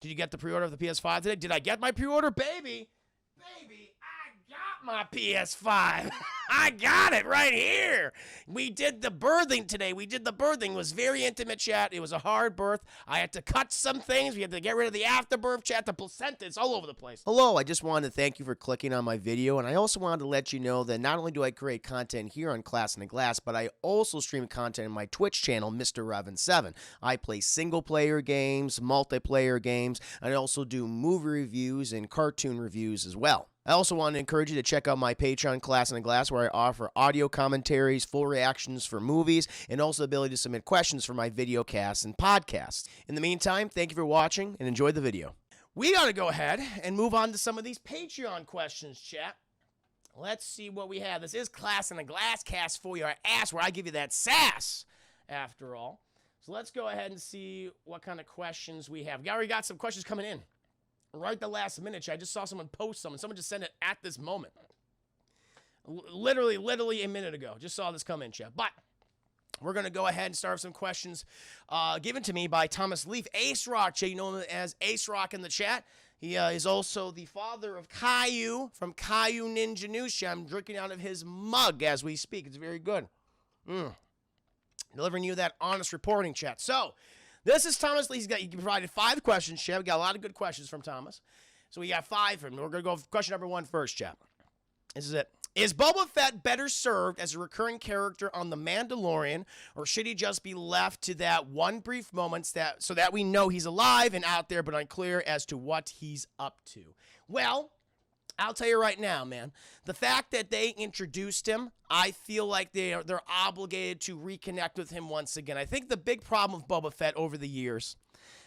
Did you get the pre-order of the PS5 today? Did I get my pre-order? Baby, I got my PS5. I got it right here. We did the birthing today. It was very intimate, chat. It was a hard birth. I had to cut some things. We had to get rid of the afterbirth, chat, the placenta. It's all over the place. Hello, I just wanted to thank you for clicking on my video, and I also wanted to let you know that not only do I create content here on Class in the Glass, but I also stream content on my Twitch channel, Mr. Revan7. I play single-player games, multiplayer games, and I also do movie reviews and cartoon reviews as well. I also want to encourage you to check out my Patreon, Class in the Glass, where I offer audio commentaries, full reactions for movies, and also the ability to submit questions for my video casts and podcasts. In the meantime, thank you for watching and enjoy the video. We got to go ahead and move on to some of these Patreon questions, chat. Let's see what we have. This is Class in the Glass cast for your ass, where I give you that sass, after all. So let's go ahead and see what kind of questions we have. We already got some questions coming in. Right at the last minute, I just saw someone post something. Someone just sent it at this moment. Literally a minute ago. Just saw this come in, chat. But we're going to go ahead and start with some questions given to me by Thomas Leaf. Ace Rock, chat. You know him as Ace Rock in the chat. He is also the father of Caillou from Caillou Ninja News, chat. I'm drinking out of his mug as we speak. It's very good. Delivering you that honest reporting, chat. So, this is Thomas Lee. He provided 5 questions, chat. We got a lot of good questions from Thomas. So we got 5 of them. We're going to go with question number 1 first, chat. This is it. Is Boba Fett better served as a recurring character on The Mandalorian, or should he just be left to that one brief moment so that we know he's alive and out there, but unclear as to what he's up to? Well, I'll tell you right now, man, the fact that they introduced him, I feel like they're obligated to reconnect with him once again. I think the big problem with Boba Fett over the years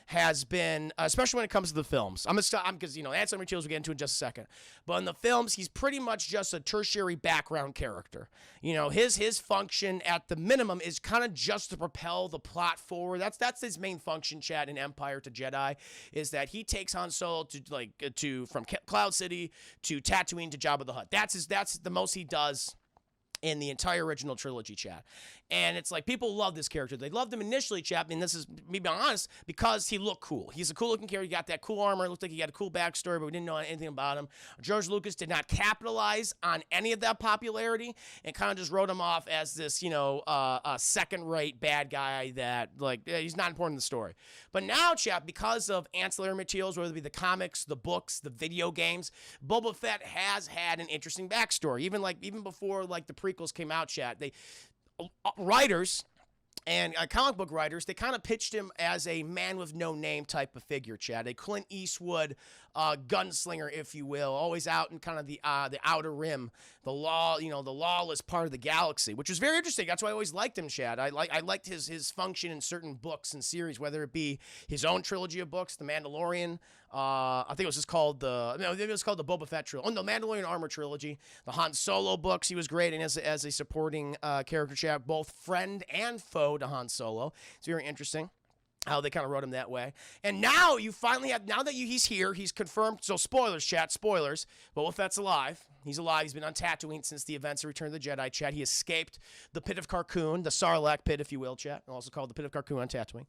has been, especially when it comes to the films. Because, you know, that's some materials we'll get into in just a second. But in the films, he's pretty much just a tertiary background character. You know, his function at the minimum is kind of just to propel the plot forward. That's his main function, chat, in Empire to Jedi, is that he takes Han Solo from Cloud City to Tatooine to Jabba the Hutt. That's the most he does in the entire original trilogy, chat. And it's like, people love this character. They loved him initially, chat, and this is, me being honest, because he looked cool. He's a cool-looking character. He got that cool armor. It looked like he had a cool backstory, but we didn't know anything about him. George Lucas did not capitalize on any of that popularity and kind of just wrote him off as this, you know, a second-rate bad guy that, like, he's not important in the story. But now, chat, because of ancillary materials, whether it be the comics, the books, the video games, Boba Fett has had an interesting backstory. Even before, like, the prequels came out, chat, writers and comic book writers, they kind of pitched him as a man with no name type of figure, chat. A Clint Eastwood gunslinger, if you will, always out in kind of the outer rim, the lawless part of the galaxy, which was very interesting. That's why I always liked him, Chad. I liked his function in certain books and series, whether it be his own trilogy of books, The Mandalorian. I think it was just called the Boba Fett trilogy. Oh, no, Mandalorian Armor trilogy. The Han Solo books, he was great in as a supporting character, Chad, both friend and foe to Han Solo. It's very interesting how they kind of wrote him that way. And now you finally have, he's here, he's confirmed. So spoilers, chat, spoilers. Boba Fett's alive. He's alive. He's been on Tatooine since the events of Return of the Jedi, chat. He escaped the Pit of Carkoon, the Sarlacc pit, if you will, chat. Also called the Pit of Carkoon on Tatooine.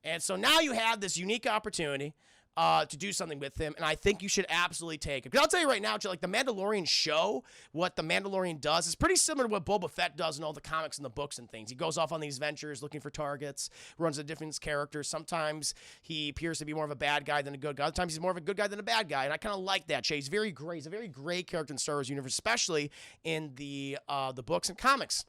And so now you have this unique opportunity to do something with him, and I think you should absolutely take it. Because I'll tell you right now, like the Mandalorian show, what the Mandalorian does is pretty similar to what Boba Fett does in all the comics and the books and things. He goes off on these ventures looking for targets, runs a different characters. Sometimes he appears to be more of a bad guy than a good guy. Other times he's more of a good guy than a bad guy, and I kind of like that. He's very great. He's a very great character in Star Wars universe, especially in the books and comics.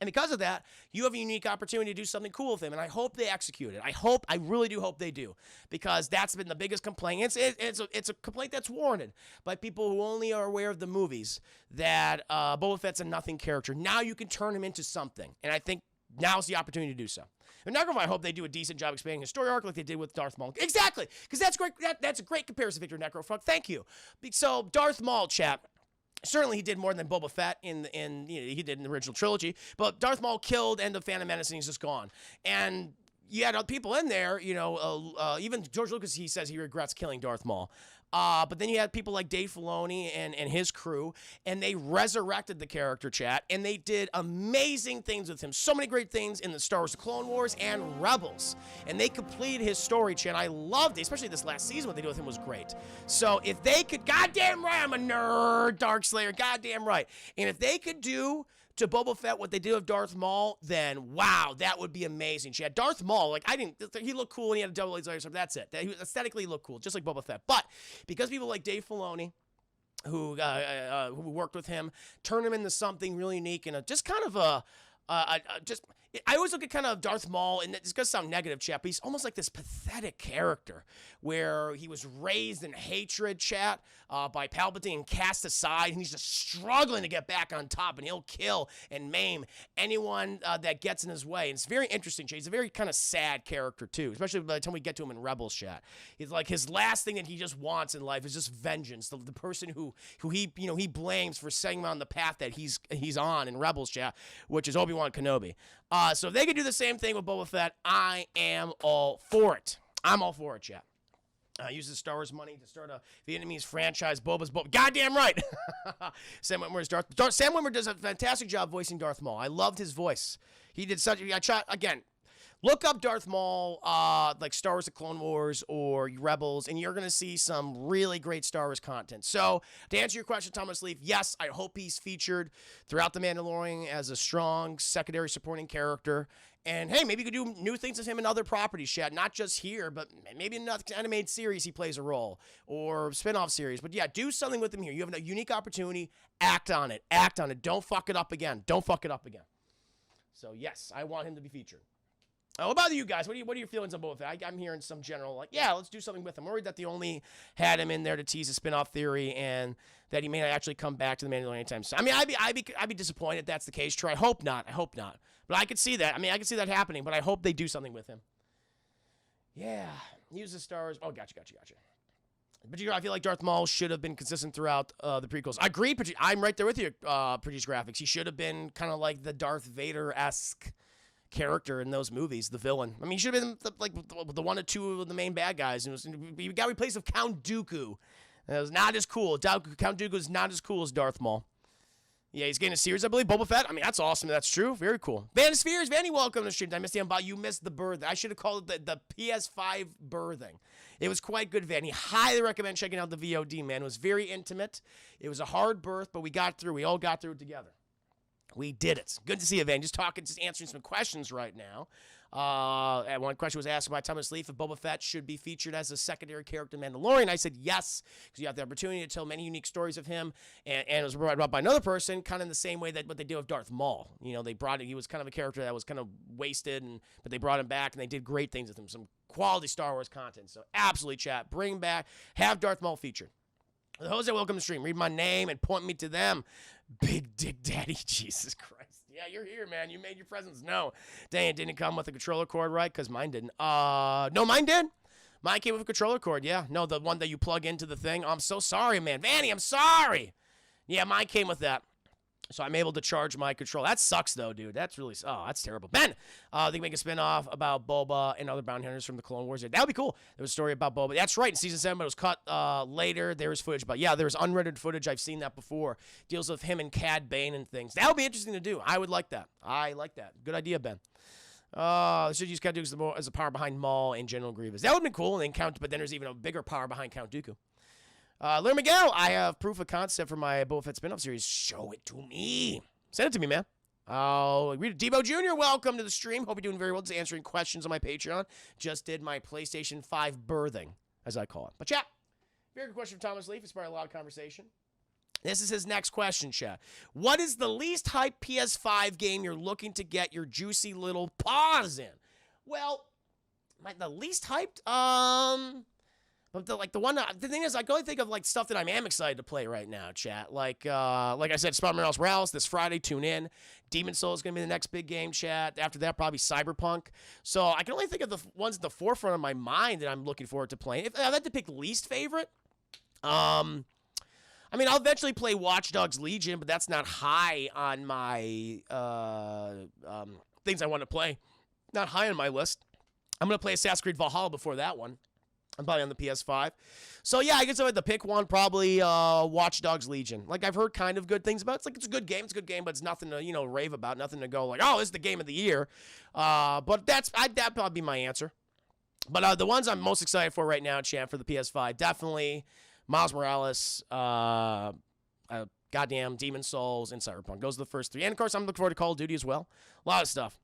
And because of that, you have a unique opportunity to do something cool with him, and I hope they execute it. I really do hope they do, because that's been the biggest complaint. It's a complaint that's warranted by people who only are aware of the movies, that Boba Fett's a nothing character. Now you can turn him into something, and I think now's the opportunity to do so. And Necrofog, I hope they do a decent job expanding his story arc like they did with Darth Maul. Exactly, because that's great. That's a great comparison, Victor Necrofog. Thank you. So Darth Maul, chap. Certainly, he did more than Boba Fett he did in the original trilogy. But Darth Maul killed End of Phantom Menace, and he's just gone. And you had people in there, even George Lucas, he says he regrets killing Darth Maul. But then you had people like Dave Filoni and his crew, and they resurrected the character, chat, and they did amazing things with him. So many great things in the Star Wars The Clone Wars and Rebels. And they completed his story, chat. I loved it, especially this last season. What they did with him was great. So if they could, goddamn right, I'm a nerd, Dark Slayer, goddamn right. And if they could do to Boba Fett what they did with Darth Maul, then wow, that would be amazing. She had Darth Maul, like he looked cool and he had a double laser, that's it. He aesthetically looked cool, just like Boba Fett. But because people like Dave Filoni, who worked with him, turned him into something really unique and just kind of I always look at kind of Darth Maul, and it's going to sound negative, chat, but he's almost like this pathetic character where he was raised in hatred, chat, by Palpatine and cast aside, and he's just struggling to get back on top, and he'll kill and maim anyone that gets in his way. And it's very interesting, chat. He's a very kind of sad character, too, especially by the time we get to him in Rebels, chat. He's like, his last thing that he just wants in life is just vengeance. The person who he blames for setting him on the path that he's on in Rebels, chat, which is Obi-Wan Kenobi. So if they could do the same thing with Boba Fett, I am all for it. I'm all for it, chat. Use the Star Wars money to start a Vietnamese franchise. Boba's Boba. Goddamn right. Sam Witwer's Sam Witwer does a fantastic job voicing Darth Maul. I loved his voice. He did such. Again, look up Darth Maul, like Star Wars: The Clone Wars or Rebels, and you're gonna see some really great Star Wars content. So to answer your question, Thomas Leaf, yes, I hope he's featured throughout The Mandalorian as a strong secondary supporting character. And hey, maybe you could do new things with him in other properties, Chad. Not just here, but maybe in another animated series he plays a role or spin-off series. But yeah, do something with him here. You have a unique opportunity. Act on it. Act on it. Don't fuck it up again. Don't fuck it up again. So yes, I want him to be featured. What about you guys? What are your feelings on Boba Fett? I'm hearing some general, like, yeah, let's do something with him. I'm worried that they only had him in there to tease a spin-off theory and that he may not actually come back to the Mandalorian anytime soon. I mean, I'd be disappointed if that's the case. True. I hope not. But I could see that. I mean, I could see that happening, but I hope they do something with him. Yeah. Use the stars. Oh, gotcha. But I feel like Darth Maul should have been consistent throughout the prequels. I agree. I'm right there with you, Produce Graphics. He should have been kind of like the Darth Vader-esque character in those movies, the villain. I mean, he should have been the one or two of the main bad guys. He got replaced with Count Dooku. It was not as cool. Count Dooku is not as cool as Darth Maul. Yeah, he's getting a series, I believe. Boba Fett. I mean, that's awesome. That's true. Very cool. Vanispheres, Vanny, welcome to the stream. I missed the unbox. You missed the birthing. I should have called it the PS5 birthing. It was quite good, Vanny. Highly recommend checking out the VOD, man. It was very intimate. It was a hard birth, but we got through. We all got through it together. We did it. Good to see you, Van. Just answering some questions right now. And one question was asked by Thomas Leaf if Boba Fett should be featured as a secondary character in Mandalorian. I said yes, because you have the opportunity to tell many unique stories of him. And it was brought up by another person, kind of in the same way that what they did with Darth Maul. You know, he was kind of a character that was kind of wasted, but they brought him back, and they did great things with him. Some quality Star Wars content. So absolutely, chat. Bring back, have Darth Maul featured. Jose, welcome to the stream. Read my name and point me to them. Big Dick Daddy, Jesus Christ. Yeah, you're here, man. You made your presence known. Dang, it didn't come with a controller cord, right? Because mine didn't. No, mine did. Mine came with a controller cord, yeah. No, the one that you plug into the thing. Oh, I'm so sorry, man. Vanny, I'm sorry. Yeah, mine came with that. So I'm able to charge my controller. That sucks, though, dude. That's really, that's terrible. Ben, they can make a spin-off about Boba and other bounty hunters from the Clone Wars. That would be cool. There was a story about Boba. That's right, in Season 7, but it was cut later. There was footage. But, yeah, there was unrendered footage. I've seen that before. Deals with him and Cad Bane and things. That would be interesting to do. I would like that. I like that. Good idea, Ben. They should use Count Dooku as the power behind Maul and General Grievous. That would have been cool. And then but then there's even a bigger power behind Count Dooku. Larry Miguel, I have proof of concept for my Boba Fett spin-off series. Show it to me. Send it to me, man. Debo Jr., welcome to the stream. Hope you're doing very well. Just answering questions on my Patreon. Just did my PlayStation 5 birthing, as I call it. But, chat, very good question from Thomas Leaf. It's probably a lot of conversation. This is his next question, chat. What is the least hyped PS5 game you're looking to get your juicy little paws in? Well, the least hyped? But the thing is, I can only think of stuff that I am excited to play right now, chat. Like I said, Spider-Man Morales this Friday. Tune in. Demon's Souls is gonna be the next big game, chat. After that, probably Cyberpunk. So I can only think of the ones at the forefront of my mind that I'm looking forward to playing. If I had to pick least favorite, I mean, I'll eventually play Watch Dogs Legion, but that's not high on my things I want to play. Not high on my list. I'm going to play Assassin's Creed Valhalla before that one. I'm probably on the PS5. So, yeah, I guess if I had to pick one, probably Watch Dogs Legion. Like, I've heard kind of good things about it. It's like, it's a good game. It's a good game, but it's nothing to, rave about. Nothing to go like, oh, this is the game of the year. But that'd probably be my answer. But the ones I'm most excited for right now, champ, for the PS5, definitely Miles Morales, goddamn Demon Souls, and Cyberpunk. Those are the first three. And, of course, I'm looking forward to Call of Duty as well. A lot of stuff.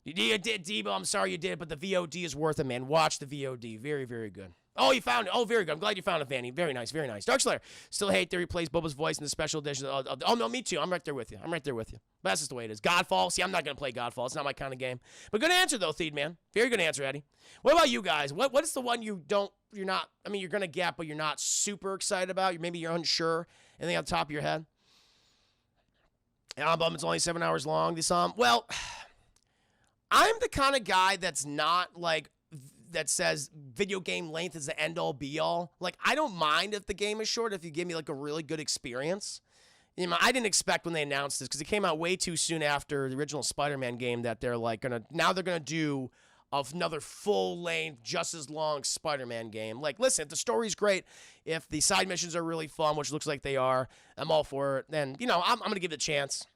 You did, Debo. I'm sorry you did, but the VOD is worth it, man. Watch the VOD. Very, very good. Oh, you found it. Oh, very good. I'm glad you found it, Vanny. Very nice, very nice. Darkslayer. Still hate that he plays Boba's voice in the special edition. Oh, no, me too. I'm right there with you. But that's just the way it is. Godfall. See, I'm not going to play Godfall. It's not my kind of game. But good answer, though, Theed, man. Very good answer, Eddie. What about you guys? What is the one you're going to get, but you're not super excited about? Maybe you're unsure. Anything on the top of your head? Album, it's only 7 hours long. Well, I'm the kind of guy that's not like, that says video game length is the end all be all. Like, I don't mind if the game is short if you give me like a really good experience. I didn't expect when they announced this because it came out way too soon after the original Spider-Man game that they're like they're gonna do another full length, just as long Spider-Man game. Like, listen, if the story's great, if the side missions are really fun, which looks like they are, I'm all for it. Then I'm gonna give it a chance.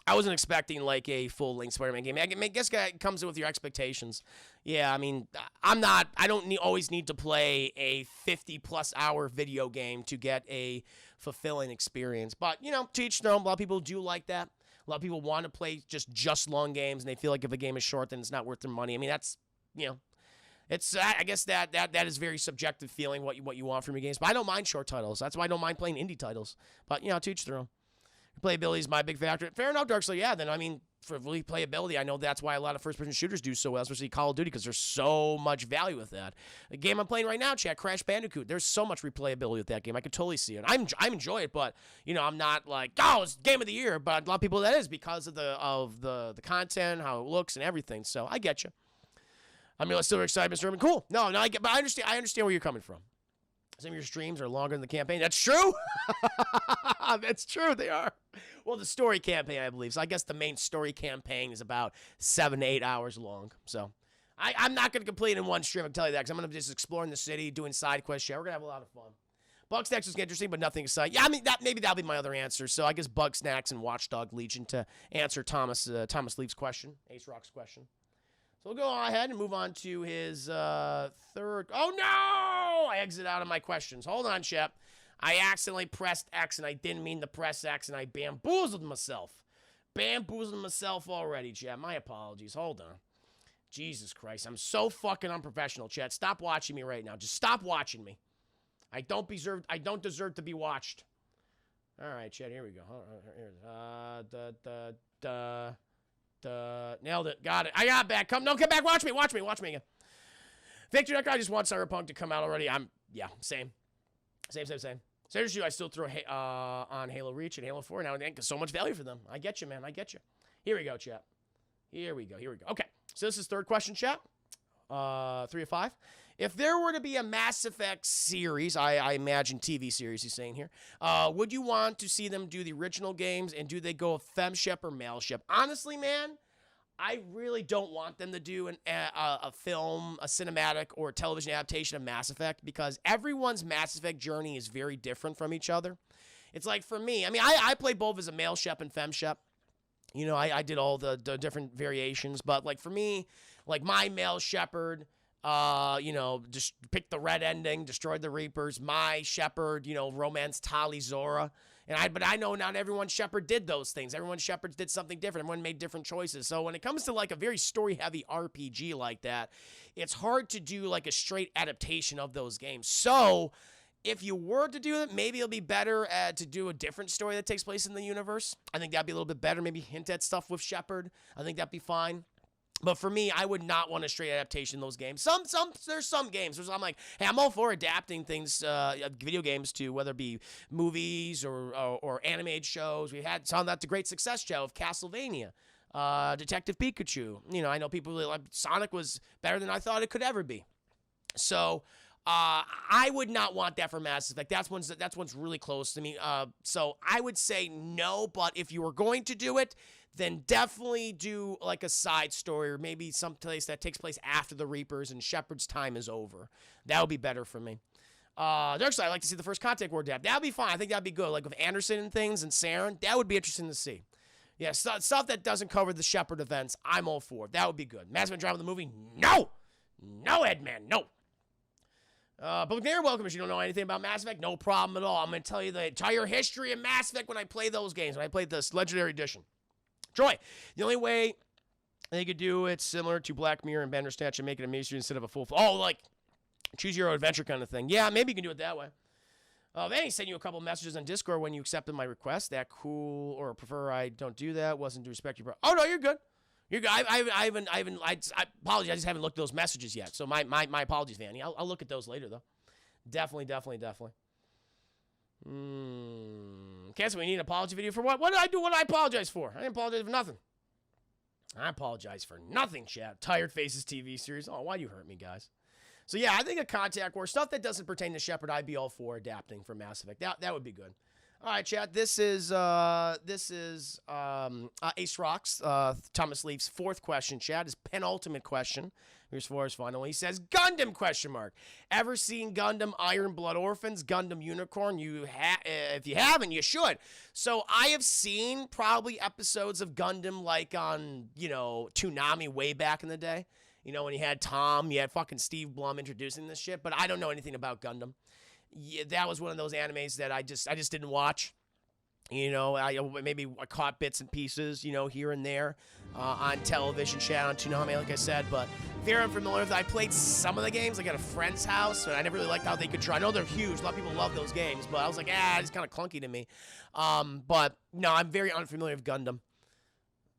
I wasn't expecting like a full-length Spider-Man game. I guess it comes in with your expectations. Yeah, I don't always need to play a 50-plus hour video game to get a fulfilling experience. But, to each their own. A lot of people do like that. A lot of people want to play just long games, and they feel like if a game is short, then it's not worth their money. That's, it's, I guess that is very subjective feeling what you want from your games. But I don't mind short titles. That's why I don't mind playing indie titles. But, to each their own. Playability is my big factor. Fair enough, Darkslayer. Yeah, then, for replayability, I know that's why a lot of first-person shooters do so well, especially Call of Duty, because there's so much value with that. The game I'm playing right now, chat, Crash Bandicoot, there's so much replayability with that game. I could totally see it. I enjoy it, but, I'm not like, oh, it's game of the year, but a lot of people that is because of the content, how it looks, and everything. So, I get you. Let's still excited, Mr. Urban. Cool. No, but I understand where you're coming from. Some of your streams are longer than the campaign. That's true. That's true. They are. Well, the story campaign, I believe. So I guess the main story campaign is about 7 to 8 hours long. So I'm not going to complete it in one stream. I can tell you that because I'm going to be just exploring the city, doing side quests. Yeah, we're going to have a lot of fun. Bug Snacks is interesting, but nothing exciting. Yeah, maybe that'll be my other answer. So I guess Bug Snacks and Watchdog Legion to answer Thomas Leaf's question, Ace Rock's question. So we'll go ahead and move on to his third. Oh, no! I exit out of my questions. Hold on, Shep. I accidentally pressed X, and I didn't mean to press X, and I bamboozled myself. Bamboozled myself already, chat. My apologies. Hold on. Jesus Christ. I'm so fucking unprofessional, chat. Stop watching me right now. Just stop watching me. I don't deserve to be watched. All right, chat. Here we go. Nailed it. Got it. I got it back. Come back. Watch me again. Victor, that guy just wants Cyberpunk to come out already. Same. Seriously, I still throw on Halo Reach and Halo 4 now and then because so much value for them. I get you, man. I get you. Here we go, chat. Here we go. Okay. So this is third question, chat. 3 of 5. If there were to be a Mass Effect series, I imagine TV series he's saying here, would you want to see them do the original games, and do they go femship or maleship? Honestly, man, I really don't want them to do a film, a cinematic, or a television adaptation of Mass Effect because everyone's Mass Effect journey is very different from each other. It's like, for me, I play both as a male shep and fem shep. I did all the different variations, but, like, for me, like, my male shepherd, just picked the red ending, destroyed the Reapers. My shepherd, romance Tali Zora. But I know not everyone's shepherd did those things. Everyone's shepherds did something different. Everyone made different choices. So when it comes to like a very story-heavy RPG like that, it's hard to do like a straight adaptation of those games. So if you were to do it, maybe it'll be better to do a different story that takes place in the universe. I think that'd be a little bit better. Maybe hint at stuff with Shepard. I think that'd be fine. But for me, I would not want a straight adaptation of those games. There's some games where I'm like, hey, I'm all for adapting things, video games to whether it be movies or animated shows. We saw that to great success, Joe, of Castlevania, Detective Pikachu. I know people really like Sonic was better than I thought it could ever be. So I would not want that for Mass Effect. That's one's really close to me. So I would say no, but if you were going to do it, then definitely do like a side story or maybe some place that takes place after the Reapers and Shepard's time is over. That would be better for me. Dark side, I'd like to see the first Contact War dab. That would be fine. I think that would be good. Like with Anderson and things and Saren, that would be interesting to see. Yeah, stuff that doesn't cover the Shepard events, I'm all for. That would be good. Mass Effect drama the movie? No! No, Edman, no. But they're welcome if you don't know anything about Mass Effect. No problem at all. I'm going to tell you the entire history of Mass Effect when I play those games, when I played this Legendary Edition. Troy, the only way they could do it similar to Black Mirror and Bandersnatch and make it a mystery instead of a full... Oh, like, choose your own adventure kind of thing. Yeah, maybe you can do it that way. They sent you a couple messages on Discord when you accepted my request. That cool, or prefer I don't do that. Wasn't to respect you, bro. Oh, no, you're good. You're good. I apologize. I just haven't looked at those messages yet. So my apologies, Vanny. I'll look at those later, though. Definitely. Cancel, we need an apology video for what? What did I do? What did I apologize for? I didn't apologize for nothing. I apologize for nothing, chat. Tired Faces TV series. Oh, why do you hurt me, guys? So, yeah, I think a Contact War, stuff that doesn't pertain to Shepard, I'd be all for adapting for Mass Effect. That would be good. All right, chat. This is Ace Rocks, Thomas Leaf's fourth question, chat. His penultimate question. Here's for his final. He says, Gundam, question mark. Ever seen Gundam Iron Blood Orphans, Gundam Unicorn? If you haven't, you should. So I have seen probably episodes of Gundam like on, Toonami way back in the day. When you had Tom, you had fucking Steve Blum introducing this shit, but I don't know anything about Gundam. Yeah, that was one of those animes that I just didn't watch. I caught bits and pieces, here and there on television, chat on Toonami, like I said, but very unfamiliar with it. I played some of the games, like at a friend's house, and I never really liked how they could try. I know they're huge. A lot of people love those games, but I was like, it's kind of clunky to me. But no, I'm very unfamiliar with Gundam.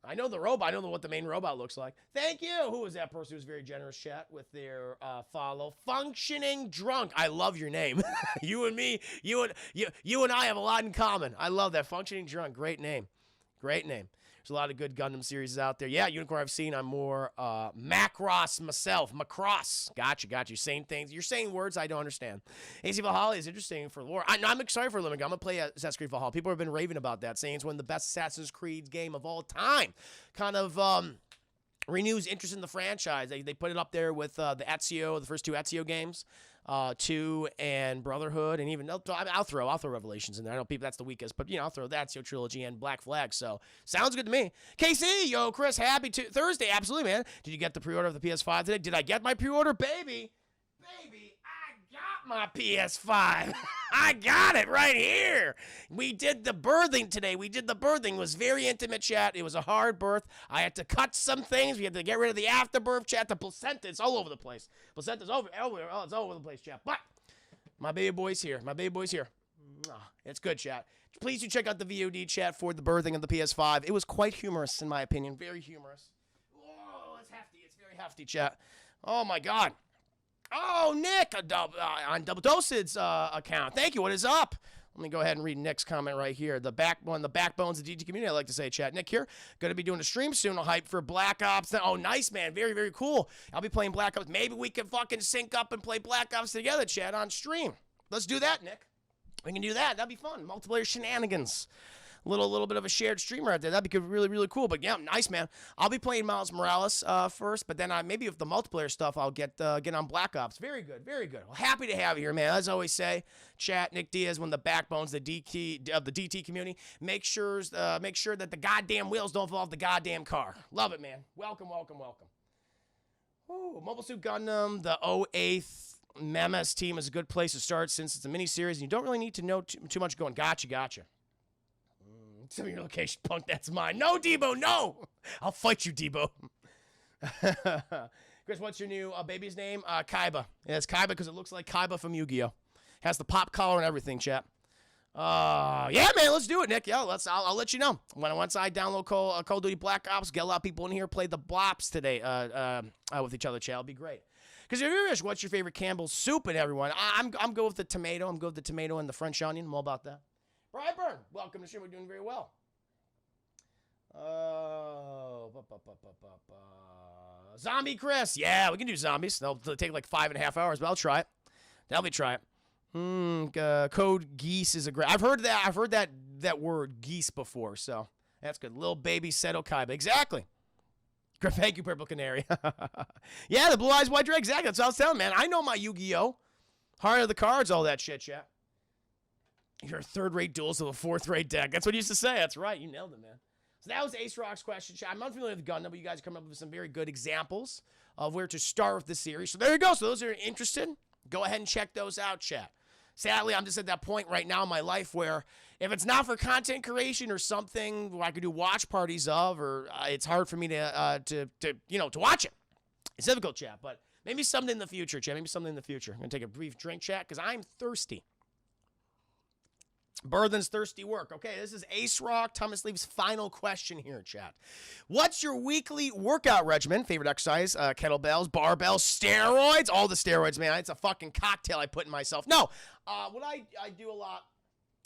I know the robot. I know what the main robot looks like. Thank you. Who was that person who was very generous, chat, with their follow? Functioning Drunk. I love your name. You and me, you and I have a lot in common. I love that. Functioning Drunk. Great name. Great name. There's a lot of good Gundam series out there. Yeah, Unicorn I've seen. I'm more Macross myself. Macross. Got you. Saying things. You're saying words I don't understand. AC Valhalla is interesting for lore. I'm excited for Limerick. I'm going to play Assassin's Creed Valhalla. People have been raving about that, saying it's one of the best Assassin's Creed game of all time. Kind of renews interest in the franchise. They put it up there with the Ezio, the first two Ezio games. 2 and Brotherhood, and even I'll throw Revelations in there. I know people that's the weakest, but I'll throw that trilogy and Black Flag. So sounds good to me. KC, yo, Chris, happy Thursday, absolutely, man. Did you get the pre-order of the PS5 today? Did I get my pre-order, baby? I got my PS5. I got it right here. We did the birthing today. It was very intimate, chat. It was a hard birth. I had to cut some things. We had to get rid of the afterbirth, chat. The placenta, it's all over the place. Placenta's it's all over the place, chat. But my baby boy's here. It's good, chat. Please do check out the VOD, chat, for the birthing of the PS5. It was quite humorous, in my opinion. Very humorous. Oh, it's hefty. It's very hefty, chat. Oh, my God. Oh, Nick, on Double Dosage's account. Thank you. What is up? Let me go ahead and read Nick's comment right here. The backbones of the DT community, I like to say, chat. Nick here. Going to be doing a stream soon. A hype for Black Ops. Oh, nice, man. Very, very cool. I'll be playing Black Ops. Maybe we can fucking sync up and play Black Ops together, chat, on stream. Let's do that, Nick. We can do that. That'd be fun. Multiplayer shenanigans. Little bit of a shared stream right there. That'd be really, really cool. But yeah, nice, man. I'll be playing Miles Morales first, but then maybe with the multiplayer stuff, I'll get on Black Ops. Very good, very good. Well, happy to have you here, man. As I always say, chat, Nick Diaz, one of the backbones of the DT community. Make sure that the goddamn wheels don't fall off the goddamn car. Love it, man. Welcome. Ooh, Mobile Suit Gundam, the 08th Memes team is a good place to start since it's a mini-series and you don't really need to know too much going. Gotcha. Some of your location, punk, that's mine. No, Debo, no! I'll fight you, Debo. Chris, what's your new baby's name? Kaiba. Yeah, it's Kaiba because it looks like Kaiba from Yu-Gi-Oh! Has the pop collar and everything, chat. Yeah, man, let's do it, Nick. Yeah, I'll let you know. Once I download Call of Duty Black Ops, get a lot of people in here, play the Blops today with each other, chat. It'll be great. Because if you're curious, what's your favorite Campbell's soup and everyone? I'm good with the tomato. I'm good with the tomato and the French onion. I'm all about that. Brightburn, welcome to the stream. We're doing very well. Zombie Chris. Yeah, we can do zombies. They'll take like 5.5 hours, but I'll try it. Try it. Code geese is a great. I've heard that word geese before. So That's good. Little baby Seto Kaiba. Exactly. Thank you, Purple Canary. Yeah, the Blue Eyes White Dragon. Exactly. That's what I was telling, man. I know my Yu-Gi-Oh! Heart of the Cards, all that shit, chat. You're a third-rate duelist of a fourth-rate deck. That's what you used to say. That's right. You nailed it, man. So that was Ace Rock's question, chat. I'm unfamiliar with Gundam, but you guys come up with some very good examples of where to start with the series. So there you go. So those are interested, go ahead and check those out, chat. Sadly, I'm just at that point right now in my life where if it's not for content creation or something where I could do watch parties of, or it's hard for me to watch it. It's difficult, chat, but maybe something in the future, chat. Maybe something in the future. I'm going to take a brief drink, chat, because I'm thirsty. Burthen's thirsty work. Okay, this is Ace Rock, Thomas Leaves' final question here, chat. What's your weekly workout regimen? Favorite exercise? Kettlebells, barbells, steroids? All the steroids, man. It's a fucking cocktail I put in myself. No, what I do a lot.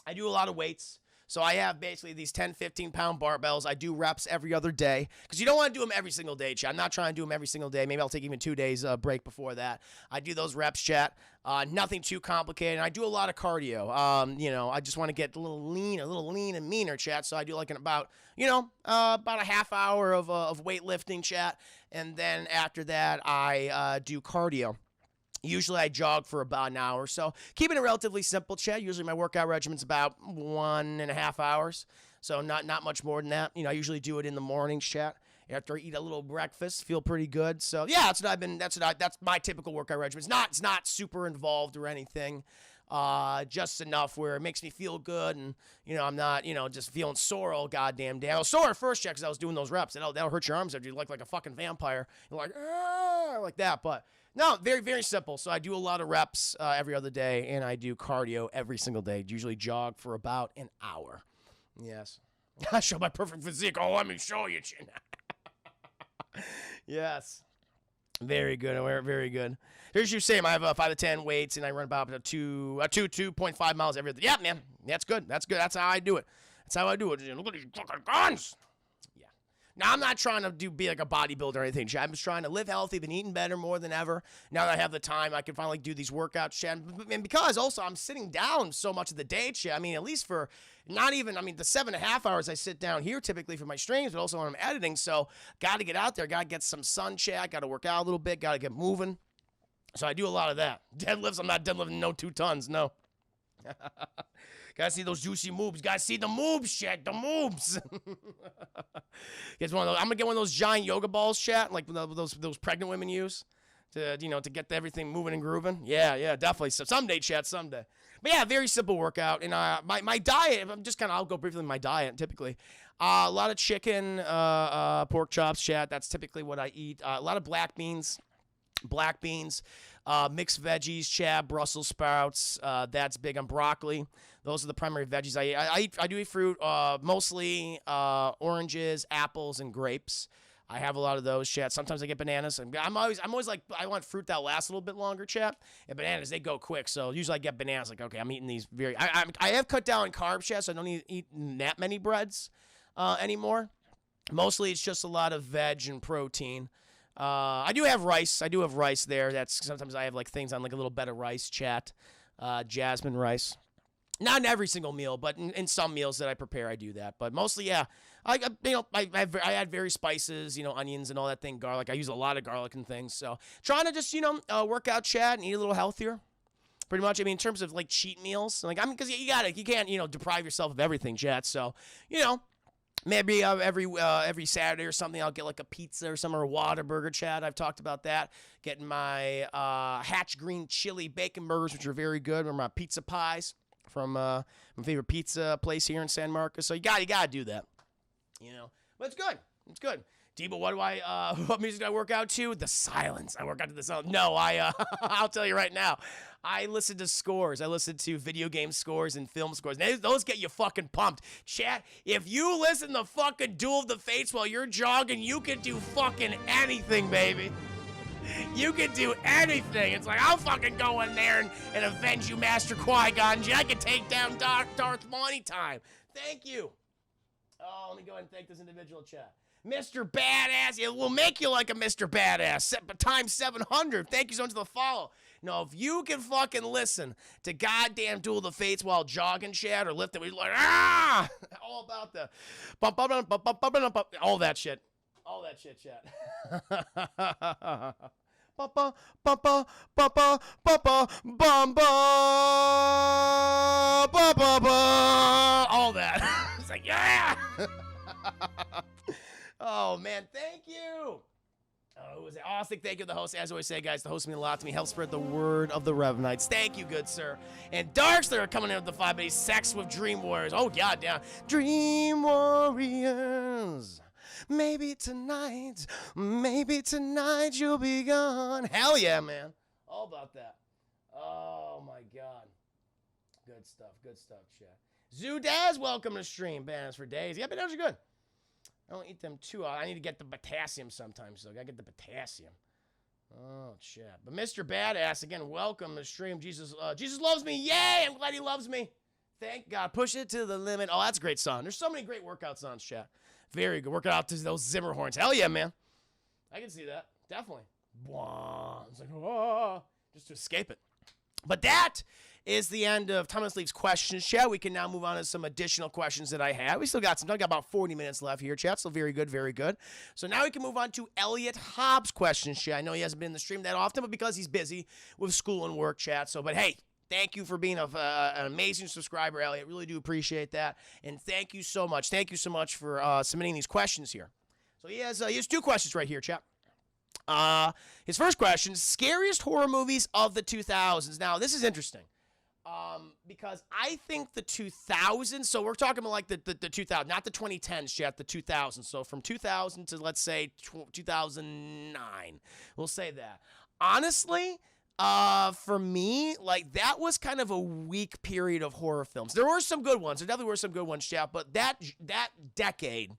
I do a lot of weights. So I have basically these 10, 15-pound barbells. I do reps every other day because you don't want to do them every single day, chat. I'm not trying to do them every single day. Maybe I'll take even 2 days break before that. I do those reps, chat. Nothing too complicated. I do a lot of cardio. I just want to get a little lean and meaner, chat. So I do like about a half hour of weightlifting, chat. And then after that, I do cardio. Usually I jog for about an hour. So keeping it relatively simple, chat. Usually my workout regimen's about 1.5 hours. So not much more than that. I usually do it in the mornings, chat. After I eat a little breakfast, feel pretty good. So yeah, that's my typical workout regimen. It's not super involved or anything. Just enough where it makes me feel good, and I'm not just feeling sore all goddamn day. I was sore at first, chat, because I was doing those reps. That'll hurt your arms if you look like a fucking vampire. You're like that, but. No, very, very simple. So I do a lot of reps every other day, and I do cardio every single day. Usually jog for about an hour. Yes. I show my perfect physique. Oh, let me show you. Yes. Very good. Very good. Here's you saying I have 5 to 10 weights, and I run about 2.5 miles every other day. Yeah, man. That's good. That's good. That's how I do it. Look at these fucking guns. Now, I'm not trying to be like a bodybuilder or anything. I'm just trying to live healthy, been eating better more than ever. Now that I have the time, I can finally do these workouts, chat. And because also I'm sitting down so much of the day, chat. I mean, at least for the 7.5 hours I sit down here typically for my streams, but also when I'm editing. So, got to get out there, got to get some sun, chat. Got to work out a little bit, got to get moving. So, I do a lot of that. Deadlifts, I'm not deadlifting no 2 tons, no. Gotta see those juicy moves. Gotta see the moves, chat. The moves. I'm gonna get one of those giant yoga balls, chat, like those pregnant women use to get everything moving and grooving. Yeah, definitely. So someday, chat, someday. But yeah, very simple workout. And my diet, I'll go briefly on my diet. Typically, a lot of chicken, pork chops, chat. That's typically what I eat. A lot of black beans. Mixed veggies, chat, Brussels sprouts. That's big on broccoli. Those are the primary veggies I eat. I do eat fruit, mostly oranges, apples, and grapes. I have a lot of those, chat. Sometimes I get bananas. I'm always like, I want fruit that lasts a little bit longer, chat. And bananas, they go quick. So usually I get bananas. Like, okay, I'm eating these I have cut down on carbs, chat, so I don't need to eat that many breads anymore. Mostly it's just a lot of veg and protein. I do have rice. I do have rice there. That's sometimes I have like things on like a little bed of rice, chat. Jasmine rice. Not in every single meal, but in some meals that I prepare, I do that. But mostly, yeah. I add various spices, onions and all that thing, garlic. I use a lot of garlic and things. So trying to just, work out, chat, and eat a little healthier. Pretty much. I mean, in terms of like cheat meals, because you can't, deprive yourself of everything, chat. So, maybe every Saturday or something, I'll get like a pizza or some or a Whataburger, chat. I've talked about that. Getting my Hatch Green Chili Bacon Burgers, which are very good, or my pizza pies from my favorite pizza place here in San Marcos. So you gotta do that, But it's good. It's good. Debo, what music do I work out to? The silence. I work out to the silence. No, I'll tell you right now. I listen to scores. I listen to video game scores and film scores. Those get you fucking pumped. Chat, if you listen to fucking Duel of the Fates while you're jogging, you can do fucking anything, baby. You can do anything. It's like, I'll fucking go in there and avenge you, Master Qui-Gon. I can take down Darth Maul anytime. Thank you. Oh, let me go ahead and thank this individual, chat. Mr. Badass. It will make you like a Mr. Badass. Times 700. Thank you so much for the follow. No, if you can fucking listen to goddamn Duel of the Fates while jogging, Chad, or lifting, we're like, ah! All about the all that shit. All that shit, Chad. Bumpa, bumpa, bumpa, bumpa, bumpa, bumpa, bumpa. All that. It's like, yeah! Oh, man, thank you. Oh, was it Austin? Thank you, the host. As I always say, guys, the host means a lot to me. Help spread the word of the Rev Knights. Thank you, good sir. And Darkster are coming in with the 5 days. Sex with Dream Warriors. Oh, God, yeah. Dream Warriors. Maybe tonight you'll be gone. Hell yeah, man. All about that. Oh, my God. Good stuff, chat. Zoodaz, welcome to stream. Bananas for days. Yeah, bananas are good. I don't eat them too. I need to get the potassium sometimes, so I gotta get the potassium. Oh, chat. But Mr. Badass, again, welcome to stream. Jesus loves me. Yay! I'm glad he loves me. Thank God. Push it to the limit. Oh, that's a great song. There's so many great workout songs, chat. Very good. Work it out to those Zimmer horns. Hell yeah, man. I can see that. Definitely. It's like, oh, just to escape it. But that is the end of Thomas Leaf's questions, chat. We can now move on to some additional questions that I have. We still got some. I got about 40 minutes left here, chat. So very good, very good. So now we can move on to Elliot Hobbs' questions, chat. I know he hasn't been in the stream that often, but because he's busy with school and work, chat. So, but hey, thank you for being an amazing subscriber, Elliot. Really do appreciate that. And thank you so much. Thank you so much for submitting these questions here. So he has 2 questions right here, chat. His first question, scariest horror movies of the 2000s. Now, this is interesting. Because I think the 2000s, so we're talking about like the 2000, not the 2010s yet, the 2000s. So from 2000 to, let's say, 2009. We'll say that. Honestly, for me, like, that was kind of a weak period of horror films. There were some good ones. There definitely were some good ones, chat, but that decade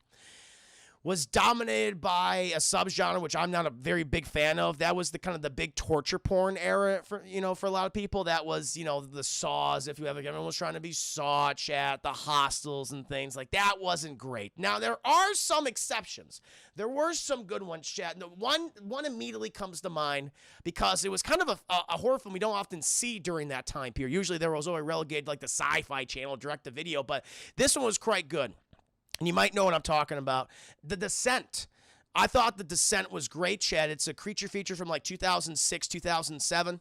was dominated by a subgenre, which I'm not a very big fan of. That was the kind of the big torture porn era for a lot of people. That was, the Saws, if you ever, everyone was trying to be Saw, chat, the Hostels and things like that. Wasn't great. Now, there are some exceptions. There were some good ones, chat. One immediately comes to mind because it was kind of a horror film we don't often see during that time period. Usually there was only relegated like the Sci-Fi Channel, direct-to-video, but this one was quite good. And you might know what I'm talking about. The Descent. I thought The Descent was great, Chad. It's a creature feature from like 2006, 2007.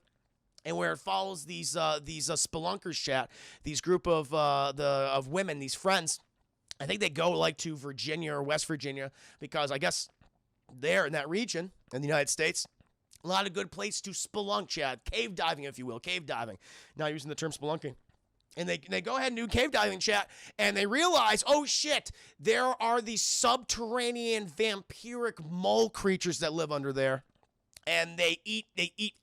And where it follows these spelunkers, chat, these group of women, these friends. I think they go like to Virginia or West Virginia because I guess there in that region in the United States, a lot of good place to spelunk, Chad. Cave diving, if you will. Cave diving. Now using the term spelunking. And they go ahead and do cave diving, chat, and they realize, oh shit, there are these subterranean vampiric mole creatures that live under there, and they eat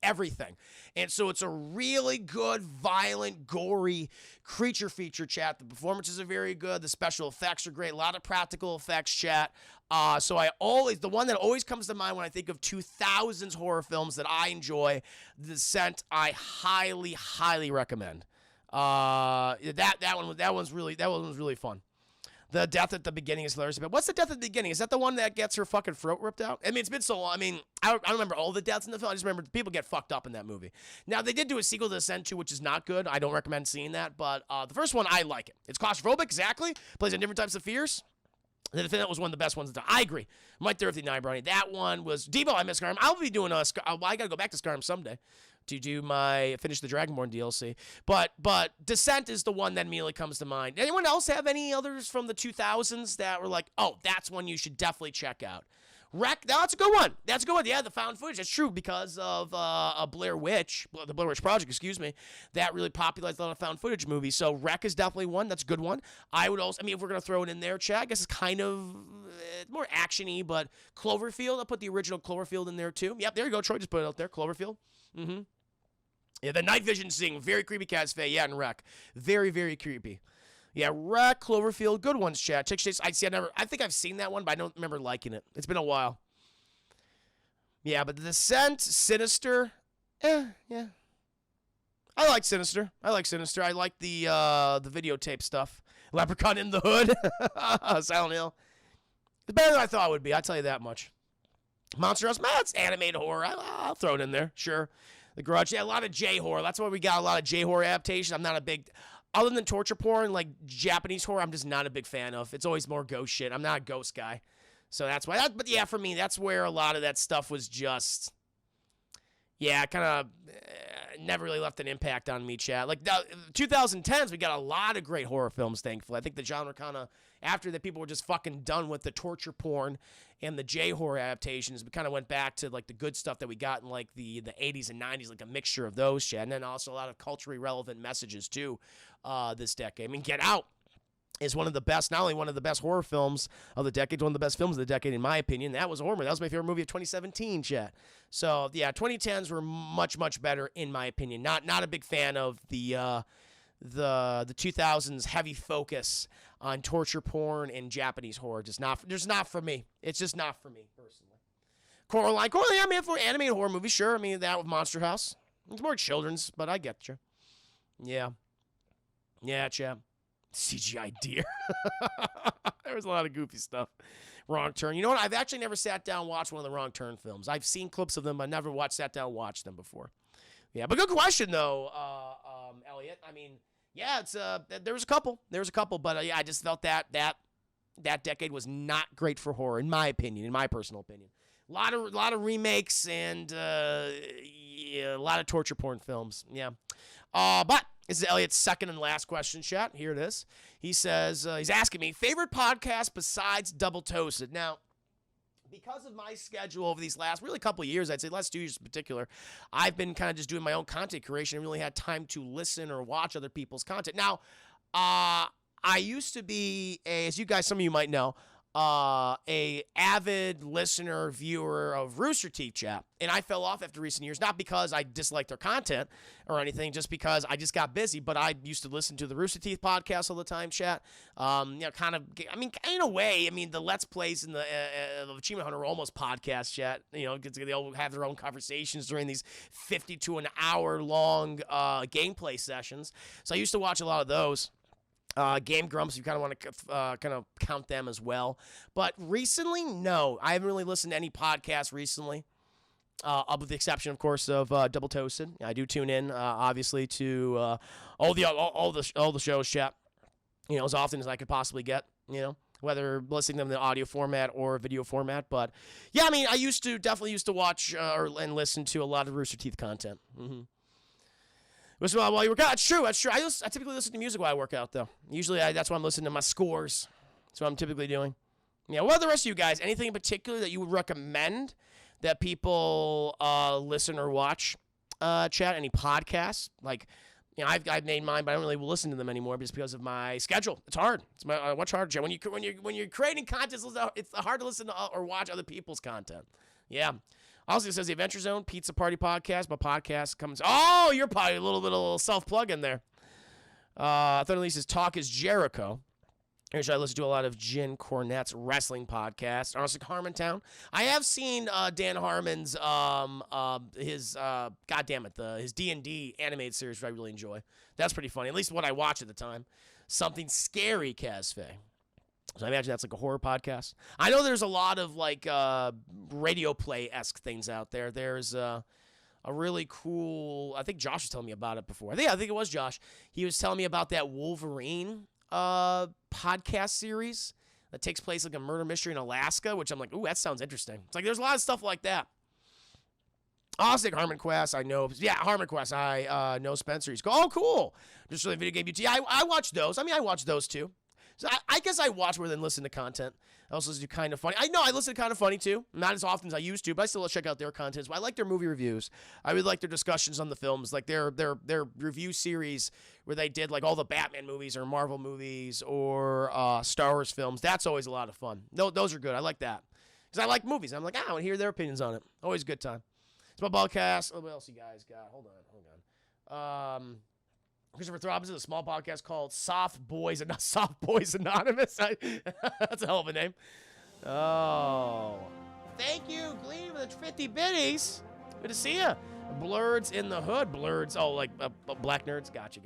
everything. And so it's a really good, violent, gory creature feature, chat. The performances are very good. The special effects are great. A lot of practical effects, chat. So the one that always comes to mind when I think of 2000s horror films that I enjoy, The Descent, I highly, highly recommend. That one was really fun. The death at the beginning is hilarious. But what's the death at the beginning? Is that the one that gets her fucking throat ripped out? I mean, it's been so long. I mean, I don't remember all the deaths in the film. I just remember people get fucked up in that movie. Now, they did do a sequel to Descent 2, which is not good. I don't recommend seeing that. But the first one, I like it. It's claustrophobic, exactly. Plays on different types of fears. The Defendant was one of the best ones. I agree. Mike Dorothy and I, Brownie. That one was Devo. I miss Skyrim. I'll be doing I gotta go back to Skyrim someday to do finish the Dragonborn DLC. But Descent is the one that immediately comes to mind. Anyone else have any others from the 2000s that were like, oh, that's one you should definitely check out? Wreck, that's a good one. That's a good one. Yeah, the found footage. That's true because of the Blair Witch Project, excuse me, that really popularized a lot of found footage movies. So Wreck is definitely one. That's a good one. I would also, if we're going to throw it in there, chat, I guess it's kind of more action-y, but Cloverfield, I'll put the original Cloverfield in there too. Yep, there you go. Troy just put it out there. Cloverfield. Mm-hmm. Yeah, the night vision scene, very creepy cat's face. Yeah, and Wreck. Very, very creepy. Yeah, Wreck, Cloverfield, good ones, chat. I think I've seen that one, but I don't remember liking it. It's been a while. Yeah, but The Descent, Sinister, yeah. I like Sinister. I like the videotape stuff. Leprechaun in the Hood, Silent Hill. It's better than I thought it would be, I'll tell you that much. Monster House, it's animated horror. I'll throw it in there, sure. The Grudge. Yeah, a lot of J-horror. That's why we got a lot of J-horror adaptations. I'm not a big... Other than torture porn, like Japanese horror, I'm just not a big fan of. It's always more ghost shit. I'm not a ghost guy. So that's why. But yeah, for me, that's where a lot of that stuff was just... Yeah, kind of never really left an impact on me, chat. Like, the 2010s, we got a lot of great horror films, thankfully. I think the genre kind of... After that, people were just fucking done with the torture porn and the J-horror adaptations. We kind of went back to, like, the good stuff that we got in, like, the 80s and 90s, like a mixture of those shit. And then also a lot of culturally relevant messages, too, this decade. I mean, Get Out is one of the best, not only one of the best horror films of the decade, one of the best films of the decade, in my opinion. That was a horror movie. That was my favorite movie of 2017, chat. So, yeah, 2010s were much, much better, in my opinion. Not a big fan of the 2000s heavy focus on torture porn and Japanese horror. Just not for me. It's just not for me, personally. Coraline, I mean, for animated horror movies, sure. I mean, that with Monster House. It's more children's, but I get you. Yeah. Yeah, chap. CGI deer. There was a lot of goofy stuff. Wrong Turn. You know what? I've actually never sat down and watched one of the Wrong Turn films. I've seen clips of them, but never sat down and watched them before. Yeah, but good question, though, Elliot. I mean... Yeah, it's there was a couple, but yeah, I just felt that decade was not great for horror, in my opinion, in my personal opinion. A lot of remakes and a lot of torture porn films. Yeah, but this is Elliot's second and last question, chat. Here it is. He says he's asking me favorite podcast besides Double Toasted. Now, because of my schedule over these last really couple of years, I'd say last 2 years in particular, I've been kind of just doing my own content creation. I really had time to listen or watch other people's content. Now, I used to be, as you guys, some of you might know, a avid listener, viewer of Rooster Teeth chat. And I fell off after recent years, not because I disliked their content or anything, just because I just got busy. But I used to listen to the Rooster Teeth podcast all the time, chat. Kind of, I mean, in a way, I mean, the Let's Plays and the Achievement Hunter are almost podcast chat, because they all have their own conversations during these 50 to an hour long gameplay sessions. So I used to watch a lot of those. Game Grumps, you kind of want to kind of count them as well. But recently, no. I haven't really listened to any podcasts recently, with the exception, of course, of Double Toasted. I do tune in, obviously, to all the shows, chat, as often as I could possibly get, whether listening to them in the audio format or video format. But, yeah, I mean, I definitely used to watch and listen to a lot of Rooster Teeth content. Mm-hmm. While you work out, that's true. I typically listen to music while I work out, though. Usually, that's why I'm listening to my scores. That's what I'm typically doing. Yeah, what are the rest of you guys? Anything in particular that you would recommend that people listen or watch? Chat, any podcasts? Like, I've made mine, but I don't really listen to them anymore just because of my schedule. It's hard. It's much harder, chat. When you're creating content, it's hard to listen to or watch other people's content. Yeah. Also, it says the Adventure Zone Pizza Party Podcast, but podcast comes... Oh, you're probably a little self-plug in there. Third Lee says Talk is Jericho. Here's I listen to a lot of Jim Cornette's wrestling podcast. Also, Harmontown. I have seen Dan Harmon's, his D&D animated series, which I really enjoy. That's pretty funny, at least what I watched at the time. Something Scary, Casfe. So I imagine that's like a horror podcast. I know there's a lot of like radio play-esque things out there. There's a really cool, I think Josh was telling me about it before. I think it was Josh. He was telling me about that Wolverine podcast series that takes place like a murder mystery in Alaska, which I'm like, ooh, that sounds interesting. It's like there's a lot of stuff like that. Also, Harmon Quest, I know. Yeah, Harmon Quest, I know Spencer. He's oh, cool. Just really video game UT. I watch those. I mean, I watch those too. So I guess I watch more than listen to content. I also listen to Kind of Funny. I know I listen to Kind of Funny too. Not as often as I used to, but I still check out their content. I like their movie reviews. I really like their discussions on the films, like their review series where they did like all the Batman movies or Marvel movies or Star Wars films. That's always a lot of fun. Those are good. I like that because I like movies. I'm like, I want to hear their opinions on it. Always a good time. It's my podcast. What else you guys got? Hold on. Christopher Throbbins is a small podcast called Soft Boys Anonymous. That's a hell of a name. Oh. Thank you, Glee, for the 50 biddies. Good to see you. Blurds in the Hood. Blurds. Oh, like black nerds. Gotcha.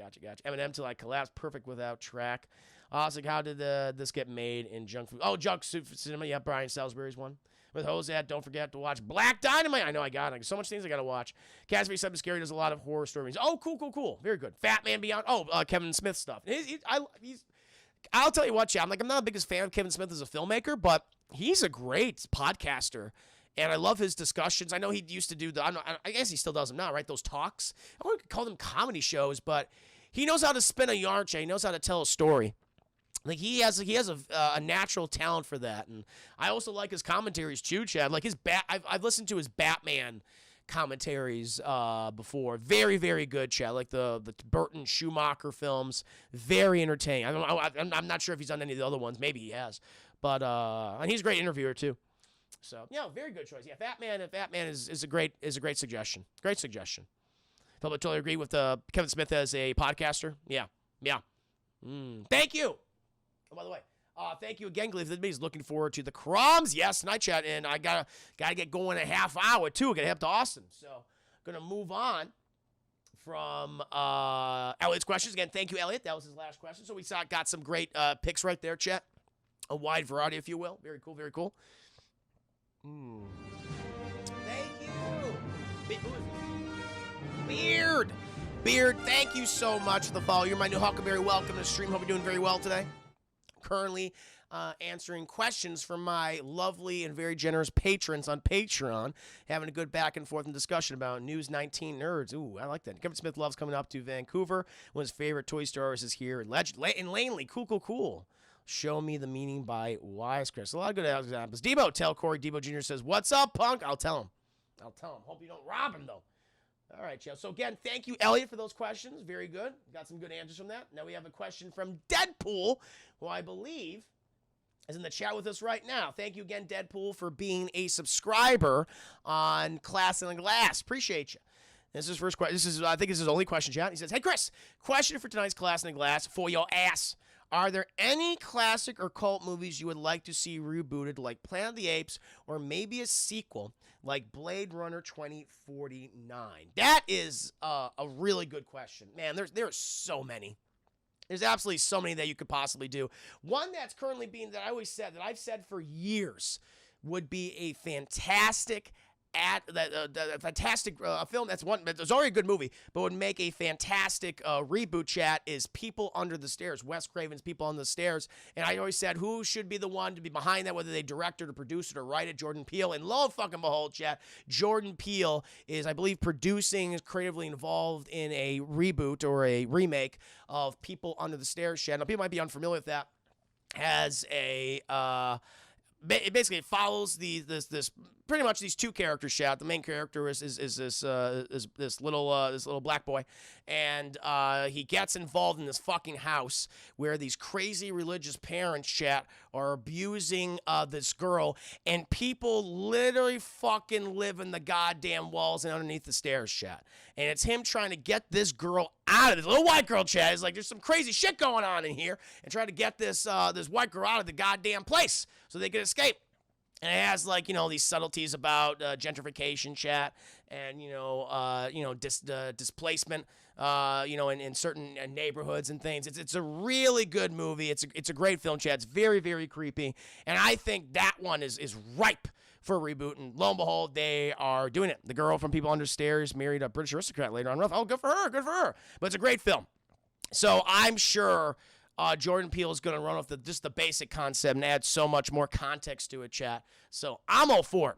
Eminem Till I Collapse. Perfect Without Track. I was like, how did this get made in junk food? Oh, junk food cinema. Yeah, Brian Salisbury's one. with Jose. Don't forget to watch Black Dynamite. I know I got it. So much things I got to watch. Casby Something Scary does a lot of horror stories. Oh, cool. Very good. Fat Man Beyond. Oh, Kevin Smith stuff. I'll tell you what, I'm not the biggest fan of Kevin Smith as a filmmaker, but he's a great podcaster. And I love his discussions. I know he used to do I guess he still does them now, right? Those talks. I wouldn't call them comedy shows, but he knows how to spin a yarn chain. He knows how to tell a story. Like he has a natural talent for that, and I also like his commentaries too, Chad. Like I've listened to his Batman commentaries before. Very, very good, Chad. Like the Burton Schumacher films, very entertaining. I'm not sure if he's done any of the other ones. Maybe he has, but and he's a great interviewer too. So yeah, very good choice. Yeah, Fat Man is a great suggestion. Great suggestion. I totally agree with Kevin Smith as a podcaster. Yeah. Thank you. Oh, by the way, thank you again, Glee. He's looking forward to the Crumbs. Yes, night chat, and I gotta get going in a half hour too. Gotta head to Austin, so gonna move on from Elliot's questions again. Thank you, Elliot. That was his last question. So we got some great picks right there, chat. A wide variety, if you will. Very cool. Very cool. Thank you. Beard. Thank you so much for the follow. You're my new Huckleberry. Welcome to the stream. Hope you're doing very well today. Currently answering questions from my lovely and very generous patrons on Patreon, having a good back and forth and discussion about News 19 Nerds. Ooh, I like that. Kevin Smith loves coming up to Vancouver. One of his favorite toy stores is here in Langley. Cool. Show me the meaning by Wise Chris. A lot of good examples. Debo, tell Corey. Debo Jr. says, "What's up, punk?" I'll tell him. Hope you don't rob him, though. All right, Joe. So, again, thank you, Elliot, for those questions. Very good. Got some good answers from that. Now we have a question from Deadpool, who I believe is in the chat with us right now. Thank you again, Deadpool, for being a subscriber on Class in the Glass. Appreciate you. This is his first question. I think this is his only question, chat. He says, "Hey, Chris, question for tonight's Class in the Glass for your ass. Are there any classic or cult movies you would like to see rebooted, like Planet of the Apes, or maybe a sequel like Blade Runner 2049? That is a really good question. Man, there are so many. There's absolutely so many that you could possibly do. One that's currently that I've said for years, would be a fantastic film. That's one. It's already a good movie, but would make a fantastic reboot. Chat is People Under the Stairs. Wes Craven's People Under the Stairs. And I always said, who should be the one to be behind that, whether they direct it or produce it or write it? Jordan Peele. And lo and fucking behold, chat, Jordan Peele is, I believe, producing, is creatively involved in a reboot or a remake of People Under the Stairs. Chat. Now, people might be unfamiliar with that. Has a it basically follows this pretty much these two characters. Chat. The main character is this little black boy, and he gets involved in this fucking house where these crazy religious parents, chat, are abusing this girl, and people literally fucking live in the goddamn walls and underneath the stairs, chat. And it's him trying to get this girl out of this little white girl, chat. Is like, there's some crazy shit going on in here, and try to get this white girl out of the goddamn place so they can escape. And it has, like, these subtleties about gentrification, chat, and displacement, in certain neighborhoods and things. It's a really good movie. It's a great film, chat. It's very, very creepy, and I think that one is ripe for a reboot. And lo and behold, they are doing it. The girl from People Under Stairs married a British aristocrat later on. Oh, good for her. But it's a great film. So I'm sure Jordan Peele is going to run off just the basic concept and add so much more context to it, chat. So I'm all for it.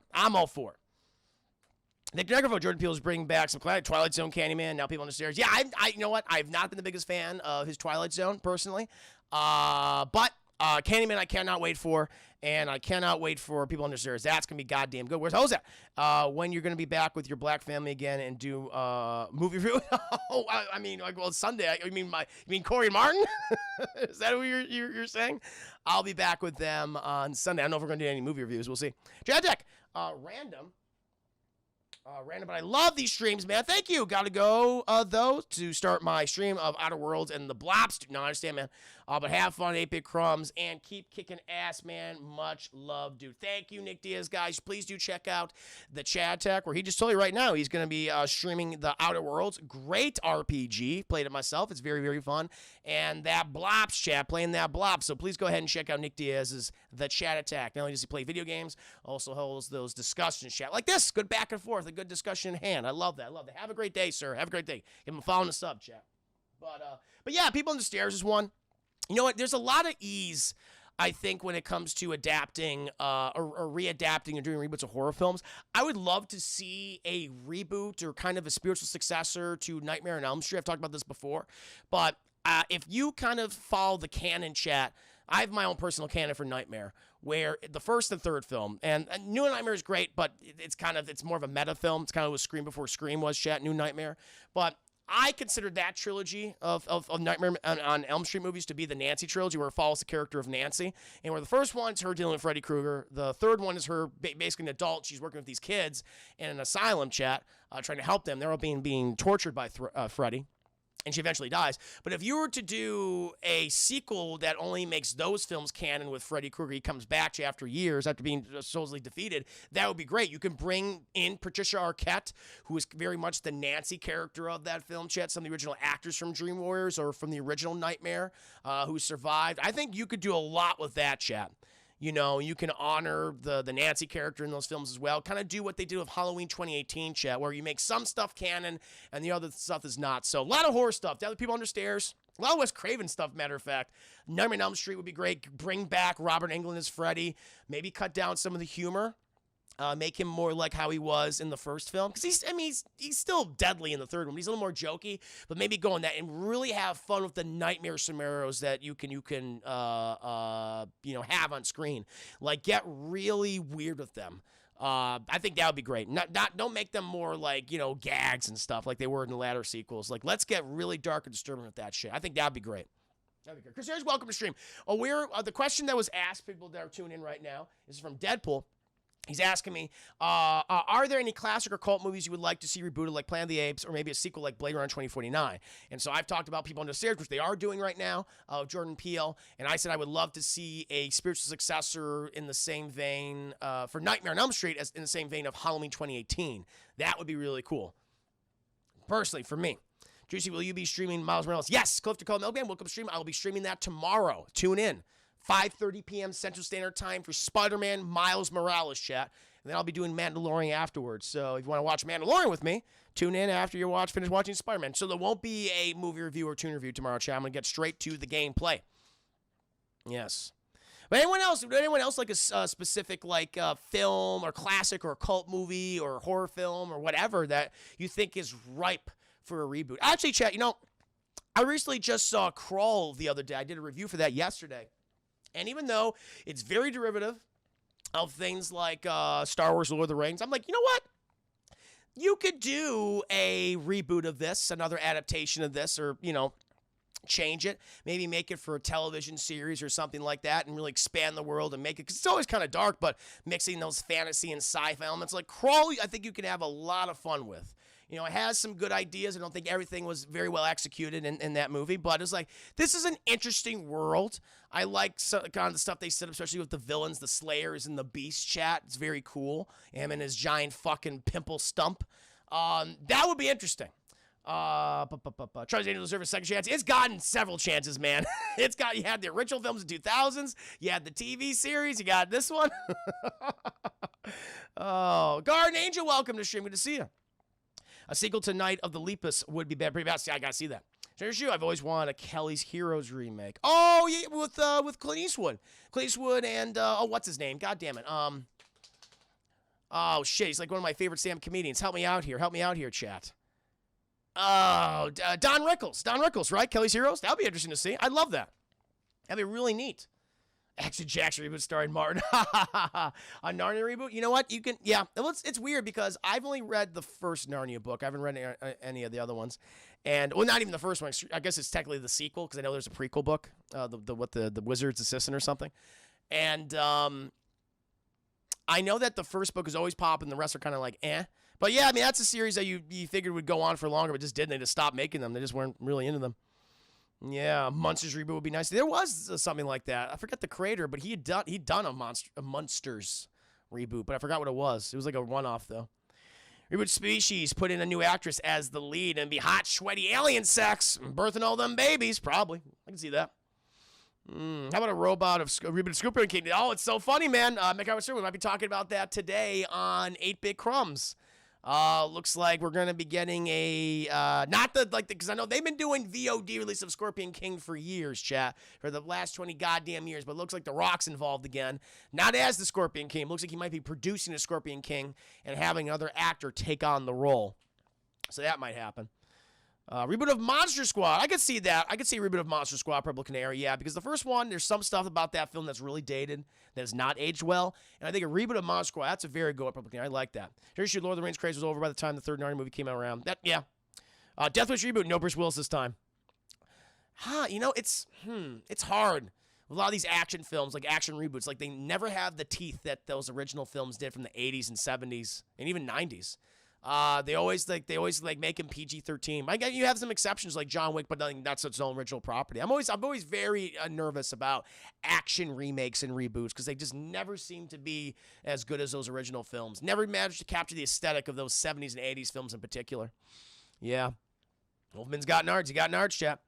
Nick Negravo, Jordan Peele is bringing back some Twilight Zone, Candyman, now People on the Stairs. Yeah, you know what? I've not been the biggest fan of his Twilight Zone, personally. But Candyman I cannot wait for, and I cannot wait for People on the Stairs. That's going to be goddamn good. Where's Jose? When you're going to be back with your black family again and do movie review? Oh, I mean, like, well, Sunday. You mean Corey and Martin? Is that what you're saying? I'll be back with them on Sunday. I don't know if we're going to do any movie reviews. We'll see. Jadek, random. Random, but I love these streams, man. Thank you. Got to go, though, to start my stream of Outer Worlds and the Blops. No, I understand, man. But have fun, 8-Bit Crumbs, and keep kicking ass, man. Much love, dude. Thank you, Nick Diaz, guys. Please do check out the Chat Tech, where he just told you right now he's going to be streaming the Outer Worlds. Great RPG. Played it myself. It's very, very fun. And that Blops chat, playing that Blops. So please go ahead and check out Nick Diaz's The Chat Attack. Not only does he play video games, also holds those discussions chat like this. Good back and forth, a good discussion in hand. I love that. I love that. Have a great day, sir. Have a great day. Give him a follow in the sub chat. But yeah, People on the Stairs is one. You know what? There's a lot of ease, I think, when it comes to adapting or readapting or doing reboots of horror films. I would love to see a reboot or kind of a spiritual successor to Nightmare on Elm Street. I've talked about this before. But if you kind of follow the canon chat, I have my own personal canon for Nightmare, where the first and third film, and New Nightmare is great, but it's more of a meta film. It's kind of what Scream before Scream was, chat, New Nightmare. But I consider that trilogy of Nightmare on Elm Street movies to be the Nancy trilogy, where it follows the character of Nancy. And where the first one's her dealing with Freddy Krueger. The third one is her basically an adult. She's working with these kids in an asylum, chat, trying to help them. They're all being tortured by Freddy. And she eventually dies. But if you were to do a sequel that only makes those films canon with Freddy Krueger, he comes back after years, after being supposedly defeated, that would be great. You can bring in Patricia Arquette, who is very much the Nancy character of that film, chat. Some of the original actors from Dream Warriors or from the original Nightmare who survived. I think you could do a lot with that, chat. You know, you can honor the Nancy character in those films as well. Kind of do what they did with Halloween 2018, chat, where you make some stuff canon and the other stuff is not. So a lot of horror stuff. The other People Under Stairs. A lot of Wes Craven stuff, matter of fact. Nightmare on Elm Street would be great. Bring back Robert Englund as Freddy. Maybe cut down some of the humor. Make him more like how he was in the first film. Because he's still deadly in the third one. He's a little more jokey. But maybe go on that and really have fun with the nightmare scenarios that you can have on screen. Like, get really weird with them. I think that would be great. Don't make them more like, gags and stuff like they were in the latter sequels. Like, let's get really dark and disturbing with that shit. I think that would be great. Chris, here's welcome to stream. The question that was asked, people that are tuning in right now, is from Deadpool. He's asking me, are there any classic or cult movies you would like to see rebooted, like Planet of the Apes, or maybe a sequel like Blade Runner 2049? And so I've talked about People Under the Stairs, which they are doing right now, Jordan Peele. And I said I would love to see a spiritual successor in the same vein for Nightmare on Elm Street, as in the same vein of Halloween 2018. That would be really cool. Personally, for me. Juicy, will you be streaming Miles Morales? Yes, Cliff Dakota Milkman, welcome to stream. I will be streaming that tomorrow. Tune in. 5:30 p.m. Central Standard Time for Spider-Man Miles Morales chat. And then I'll be doing Mandalorian afterwards. So if you want to watch Mandalorian with me, tune in after you finish watching Spider-Man. So there won't be a movie review or tune review tomorrow, chat. I'm going to get straight to the gameplay. Yes. But would anyone else like a specific film or classic or cult movie or horror film or whatever that you think is ripe for a reboot? Actually, chat, I recently just saw Crawl the other day. I did a review for that yesterday. And even though it's very derivative of things like Star Wars, Lord of the Rings, I'm like, you know what? You could do a reboot of this, another adaptation of this, or, change it. Maybe make it for a television series or something like that and really expand the world and make it, because it's always kind of dark, but mixing those fantasy and sci-fi elements. Like Crawl, I think you can have a lot of fun with. It has some good ideas. I don't think everything was very well executed in that movie, but it's like, this is an interesting world. I like kind of the stuff they set up, especially with the villains, the Slayers, and the Beast chat. It's very cool. Him and his giant fucking pimple stump. That would be interesting. Charles Angel deserves a second chance. It's gotten several chances, man. You had the original films in 2000s. You had the TV series. You got this one. Oh, Garden Angel, welcome to stream. Good to see you. A sequel to Night of the Lepus would be pretty bad. See, I gotta see that. Here's you. I've always wanted a Kelly's Heroes remake. Oh, yeah, with Clint Eastwood. Clint Eastwood and, what's his name? God damn it. Oh, shit. He's like one of my favorite stand-up comedians. Help me out here. Chat. Oh, Don Rickles. Don Rickles, right? Kelly's Heroes? That would be interesting to see. I'd love that. That'd be really neat. Action Jackson reboot starring Martin. A Narnia reboot? You know what? You can, yeah. It's weird because I've only read the first Narnia book. I haven't read any of the other ones. And, well, not even the first one. I guess it's technically the sequel because I know there's a prequel book, the Wizard's Assistant or something. And I know that the first book is always popping. The rest are kind of like, eh. But yeah, I mean, that's a series that you figured would go on for longer, but just didn't. They just stopped making them. They just weren't really into them. Yeah, a Monsters reboot would be nice. There was something like that. I forget the creator, but he'd done a Monsters reboot, but I forgot what it was. It was like a one-off, though. Reboot Species, put in a new actress as the lead and be hot, sweaty alien sex, and birthing all them babies, probably. I can see that. How about a reboot of Scooper King? Oh, it's so funny, man. We might be talking about that today on 8-Bit Crumbs. Looks like we're going to be getting a, because I know they've been doing VOD release of Scorpion King for years, chat, for the last 20 goddamn years, but it looks like The Rock's involved again. Not as the Scorpion King. It looks like he might be producing the Scorpion King and having another actor take on the role. So that might happen. Reboot of Monster Squad. I could see that. I could see a reboot of Monster Squad, Purple Canary, yeah, because the first one, there's some stuff about that film that's really dated, that has not aged well, and I think a reboot of Monster Squad, that's a very good Purple Canary. I like that. Here's your Lord of the Rings craze was over by the time the third Narnia movie came out around. That, yeah. Death Wish reboot, no Bruce Willis this time. It's hard. A lot of these action films, like action reboots, like they never have the teeth that those original films did from the 80s and 70s and even 90s. They always make him PG-13. I guess you have some exceptions like John Wick, but that's its own original property. I'm always very nervous about action remakes and reboots because they just never seem to be as good as those original films. Never managed to capture the aesthetic of those 70s and 80s films in particular. Yeah. Wolfman's got nards. He got nards, chap.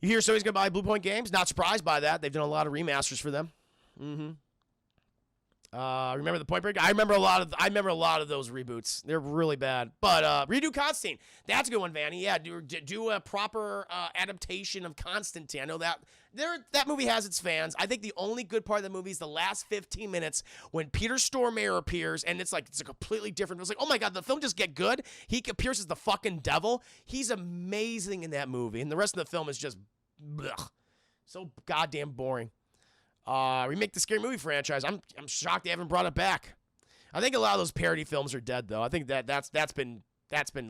You hear so he's going to buy Blue Point Games? Not surprised by that. They've done a lot of remasters for them. Remember the Point Break? I remember a lot of those reboots. They're really bad. But redo Constantine. That's a good one, Vanny. Yeah, do a proper adaptation of Constantine. I know that movie has its fans. I think the only good part of the movie is the last 15 minutes when Peter Stormare appears, and it's a completely different. It's like, oh my god, the film just get good. He appears as the fucking devil. He's amazing in that movie, and the rest of the film is just so goddamn boring. Remake the Scary Movie franchise. I'm shocked they haven't brought it back. I think a lot of those parody films are dead, though. I think that's been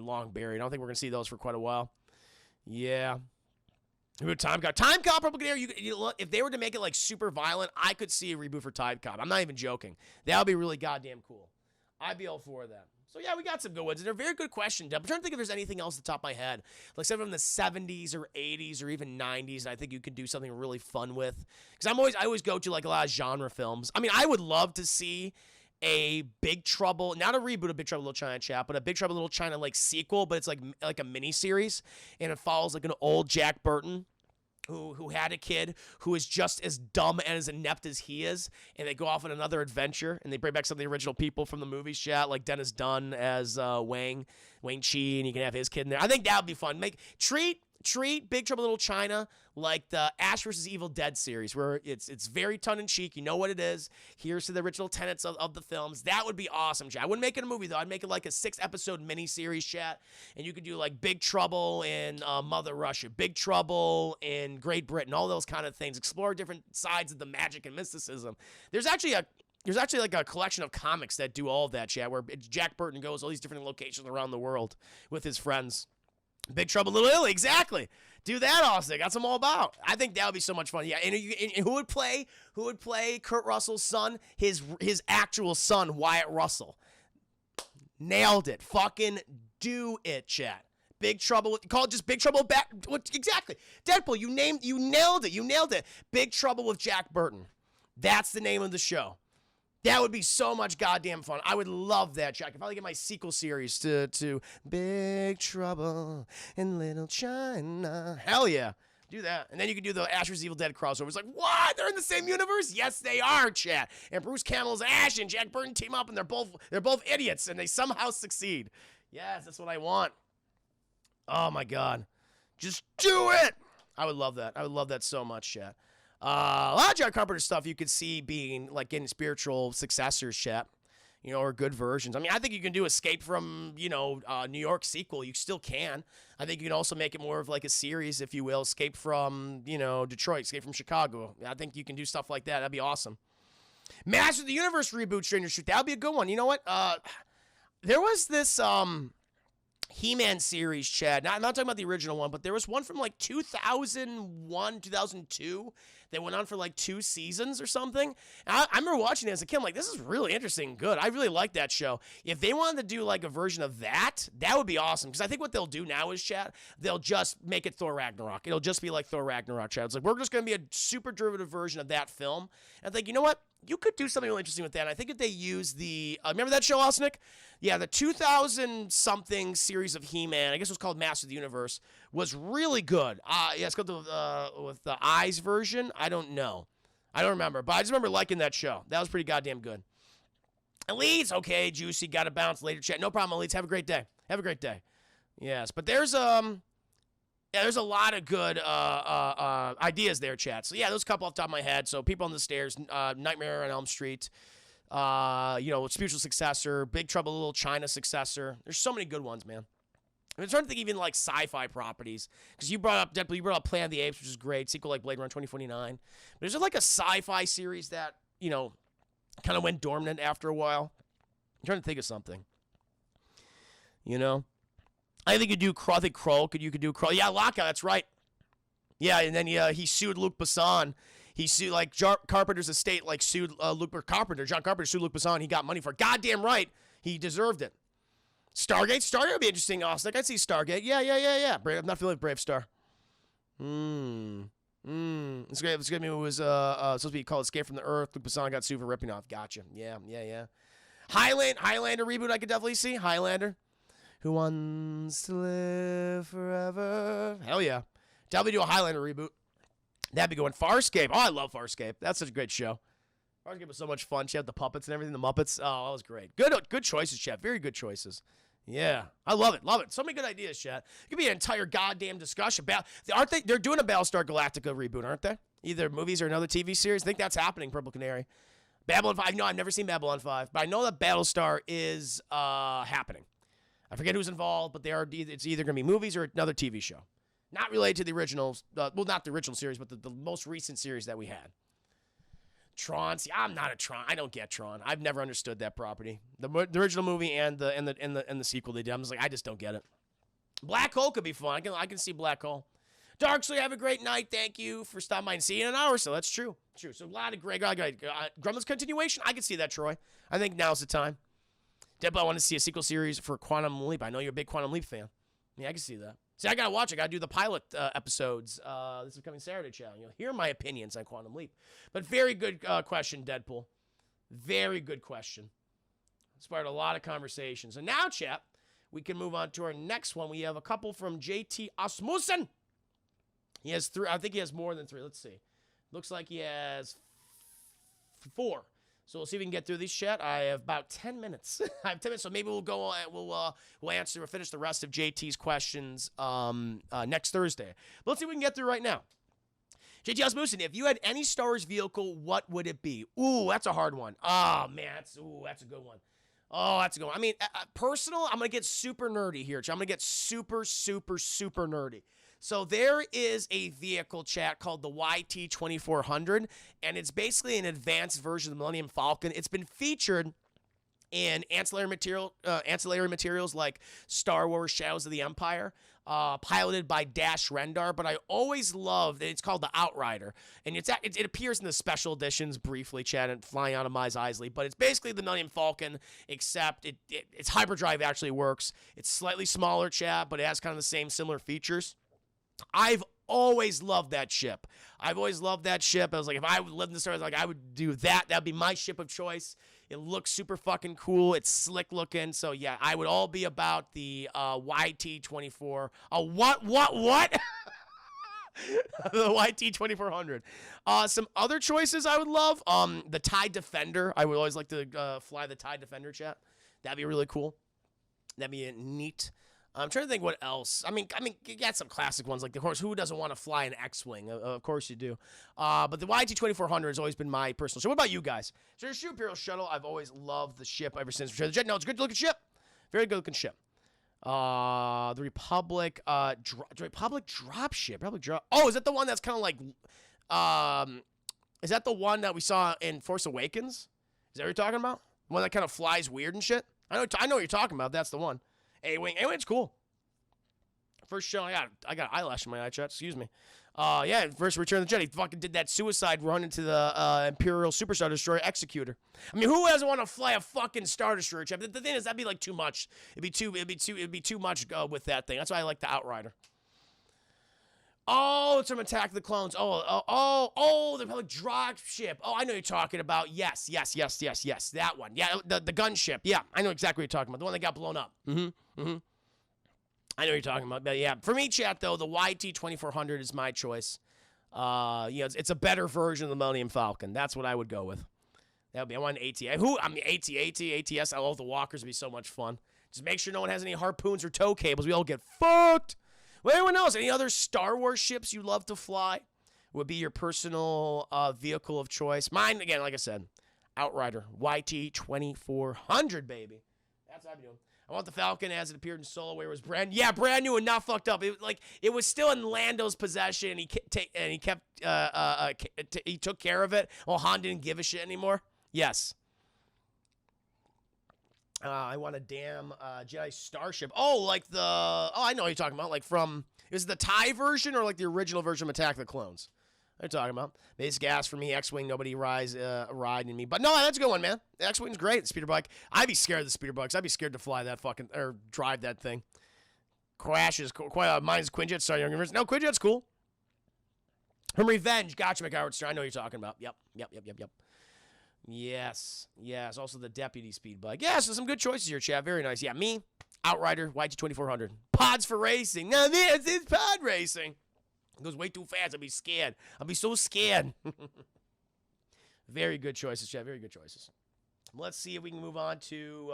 long buried. I don't think we're gonna see those for quite a while. Yeah. Time Cop. Time Cop, Purple Canary. If they were to make it like super violent, I could see a reboot for Time Cop. I'm not even joking. That would be really goddamn cool. I'd be all for that. So, yeah, we got some good ones. And they're very good questions. I'm trying to think if there's anything else at the top of my head. Like something from the 70s or 80s or even 90s, and I think you could do something really fun with. Because I always go to, like, a lot of genre films. I mean, I would love to see a Big Trouble, not a reboot of Big Trouble Little China, chat, but a Big Trouble Little China, like, sequel, but it's like a mini-series. And it follows, like, an old Jack Burton who had a kid who is just as dumb and as inept as he is, and they go off on another adventure, and they bring back some of the original people from the movies, chat, like Dennis Dunn as Wang Chi, and you can have his kid in there. I think that would be fun. Treat Big Trouble Little China like the Ash vs. Evil Dead series, where it's very tongue-in-cheek. You know what it is. Here's to the original tenets of the films. That would be awesome, chat. I wouldn't make it a movie, though. I'd make it like a 6-episode mini-series, chat. And you could do like Big Trouble in Mother Russia, Big Trouble in Great Britain, all those kind of things. Explore different sides of the magic and mysticism. There's actually like a collection of comics that do all of that, chat, where Jack Burton goes all these different locations around the world with his friends. Big Trouble in Little Italy, exactly. Do that, Austin. That's what I'm all about. I think that would be so much fun. Yeah, and who would play Kurt Russell's son? His actual son, Wyatt Russell. Nailed it. Fucking do it, chat. Big Trouble. Call it just Big Trouble back. Exactly. Deadpool. You nailed it. You nailed it. Big Trouble with Jack Burton. That's the name of the show. That would be so much goddamn fun. I would love that, Jack. I'd probably get my sequel series to Big Trouble in Little China. Hell yeah. Do that. And then you can do the Ash vs. Evil Dead crossover. It's like, what? They're in the same universe? Yes, they are, chat. And Bruce Campbell's Ash and Jack Burton team up, and they're both idiots, and they somehow succeed. Yes, that's what I want. Oh, my God. Just do it. I would love that. I would love that so much, chat. A lot of John Carpenter stuff you could see being like getting spiritual successors, chat, or good versions. I mean, I think you can do Escape from, New York sequel. You still can. I think you can also make it more of like a series, if you will. Escape from, Detroit, Escape from Chicago. I think you can do stuff like that. That'd be awesome. Master of the Universe reboot, Stranger Shoot. That would be a good one. You know what? There was this, He-Man series, Chad. Now, I'm not talking about the original one, but there was one from like 2001, 2002 that went on for like 2 seasons or something. And I remember watching it as a kid. I'm like, this is really interesting and good. I really like that show. If they wanted to do like a version of that, that would be awesome. Because I think what they'll do now is, Chad, they'll just make it Thor Ragnarok. It'll just be like Thor Ragnarok, Chad. It's like, we're just going to be a super derivative version of that film. And I think, you know what? You could do something really interesting with that. And I think if they use the, remember that show, Osnick? Yeah, the 2000-something series of He-Man, I guess it was called Master of the Universe, was really good. Yeah, it's called with the Eyes version. I don't know. I don't remember. But I just remember liking that show. That was pretty goddamn good. Elites, okay, Juicy, got to bounce later, chat. No problem, Elites. Have a great day. Have a great day. Yes, but there's a lot of good ideas there, chat. So, yeah, those couple off the top of my head. So, People on the Stairs, Nightmare on Elm Street, Spiritual Successor, Big Trouble in Little China Successor. There's so many good ones, man. I'm trying to think even like sci-fi properties. Because you brought up Deadpool, you brought up Planet of the Apes, which is great. Sequel like Blade Runner 2049. But is there like a sci-fi series that, kind of went dormant after a while? I'm trying to think of something. I think you could do Kroll. You could do Kroll. Yeah, Lockout, that's right. Yeah, and then he sued Luc Besson. He sued, like, Carpenter's estate, like, sued Carpenter. John Carpenter sued Luc Besson. He got money for it. Goddamn right. He deserved it. Stargate would be interesting, Austin. I'd see Stargate. Yeah. I'm not feeling Brave Star. It's great. It's good. It was supposed to be called Escape from the Earth. Luc Besson got sued for ripping off. Gotcha. Yeah. Highlander reboot I could definitely see. Highlander. Who wants to live forever? Hell yeah. Definitely do a Highlander reboot. That'd be going. Farscape. Oh, I love Farscape. That's such a great show. Farscape was so much fun. She had the puppets and everything. The Muppets. Oh, that was great. Good choices, Chat. Very good choices. Yeah. I love it. So many good ideas, Chat. It could be an entire goddamn discussion about. They're doing a Battlestar Galactica reboot, aren't they? Either movies or another TV series. I think that's happening, Purple Canary. Babylon 5. No, I've never seen Babylon 5, but I know that Battlestar is happening. I forget who's involved, but it's either going to be movies or another TV show. Not related to the originals. Not the original series, but the most recent series that we had. Tron. See, I'm not a Tron. I don't get Tron. I've never understood that property. The original movie and the sequel they did. I'm just like, I just don't get it. Black Hole could be fun. I can see Black Hole. Darksley, have a great night. Thank you for stopping by and seeing an hour. So that's true. So a lot of great. Gremlins continuation. I can see that, Troy. I think now's the time. Deadpool, I want to see a sequel series for Quantum Leap. I know you're a big Quantum Leap fan. Yeah, I can see that. See, I got to watch. I got to do the pilot episodes this is coming Saturday, channel. You'll hear my opinions on Quantum Leap. But very good question, Deadpool. Very good question. Inspired a lot of conversations. And now, chap, we can move on to our next one. We have a couple from JT Asmussen. He has 3. I think he has more than 3. Let's see. Looks like he has 4. So we'll see if we can get through these, chat. I have about 10 minutes. I have 10 minutes, so maybe we'll go. We'll answer or finish the rest of JT's questions next Thursday. But let's see what we can get through right now. JT Osmussen, if you had any Star Wars vehicle, what would it be? Ooh, that's a hard one. Oh man, that's a good one. Oh, that's a good one. I mean, personal. I'm gonna get super nerdy here. I'm gonna get super nerdy. So there is a vehicle, chat, called the YT-2400, and it's basically an advanced version of the Millennium Falcon. It's been featured in ancillary materials like Star Wars Shadows of the Empire, piloted by Dash Rendar, but I always loved, it's called the Outrider, and it appears in the special editions briefly, chat, and Flying Out of Maz Eisley, but it's basically the Millennium Falcon, except its hyperdrive actually works. It's slightly smaller, chat, but it has kind of the same similar features. I've always loved that ship. I was like, if I would live in the Star Wars, like, I would do that. That'd be my ship of choice. It looks super fucking cool. It's slick looking. So, yeah, I would all be about the YT-24. What? The YT-2400. Some other choices I would love. The TIE Defender. I would always like to fly the TIE Defender, chat. That'd be really cool. That'd be neat. I'm trying to think what else. I mean, you got some classic ones, like, of course, who doesn't want to fly an X-Wing? Of course you do. But the YT-2400 has always been my personal ship. What about you guys? So the Shoot Imperial Shuttle, I've always loved the ship ever since. No, it's a good-looking ship. Very good-looking ship. The Republic, dropship. Oh, is that the one that's kind of like, is that the one that we saw in Force Awakens? Is that what you're talking about? The one that kind of flies weird and shit? I know what you're talking about. That's the one. A-Wing. A-Wing's cool. First show, I got eyelash in my eye, chat. Excuse me. Yeah, first Return of the Jedi. He fucking did that suicide run into the Imperial Superstar Destroyer Executor. I mean, who doesn't want to fly a fucking Star Destroyer, chat? The thing is, that'd be like too much. It'd be too much with that thing. That's why I like the Outrider. Oh, it's from Attack of the Clones. The like drop ship. Oh, I know you're talking about. Yes. That one. Yeah, the gunship. Yeah, I know exactly what you're talking about. The one that got blown up. I know what you're talking about. But yeah, for me, chat, though, the YT-2400 is my choice. It's a better version of the Millennium Falcon. That's what I would go with. That would be, I want an AT. ATS. I love the walkers. It'd be so much fun. Just make sure no one has any harpoons or tow cables. We all get fucked. Well, anyone else? Any other Star Wars ships you love to fly? Would be your personal vehicle of choice. Mine, again, like I said, Outrider. YT-2400, baby. That's what I'm doing. I want the Falcon as it appeared in Solo, where it was brand new and not fucked up. It was still in Lando's possession, and he took care of it while Han didn't give a shit anymore. Yes. I want a damn Jedi Starship. I know what you're talking about. Like is it the TIE version or like the original version of Attack of the Clones? What are you talking about? Basic gas for me, X-Wing, nobody riding me. But no, that's a good one, man. The X-Wing's great, the speeder bike. I'd be scared of the speeder bikes. I'd be scared to fly that or drive that thing. Crashes. Mine's Quinjet. Sorry, Young Universe. No, Quinjet's cool. From Revenge. Gotcha, McHoward Stern. I know what you're talking about. Yep. Yes. Also the deputy speed bike. Yeah, so some good choices here, chat. Very nice. Yeah, me, Outrider, YT-2400. Pods for racing. Now this is pod racing. It goes way too fast. I'll be scared. I'll be so scared. Very good choices, chat. Very good choices. Let's see if we can move on to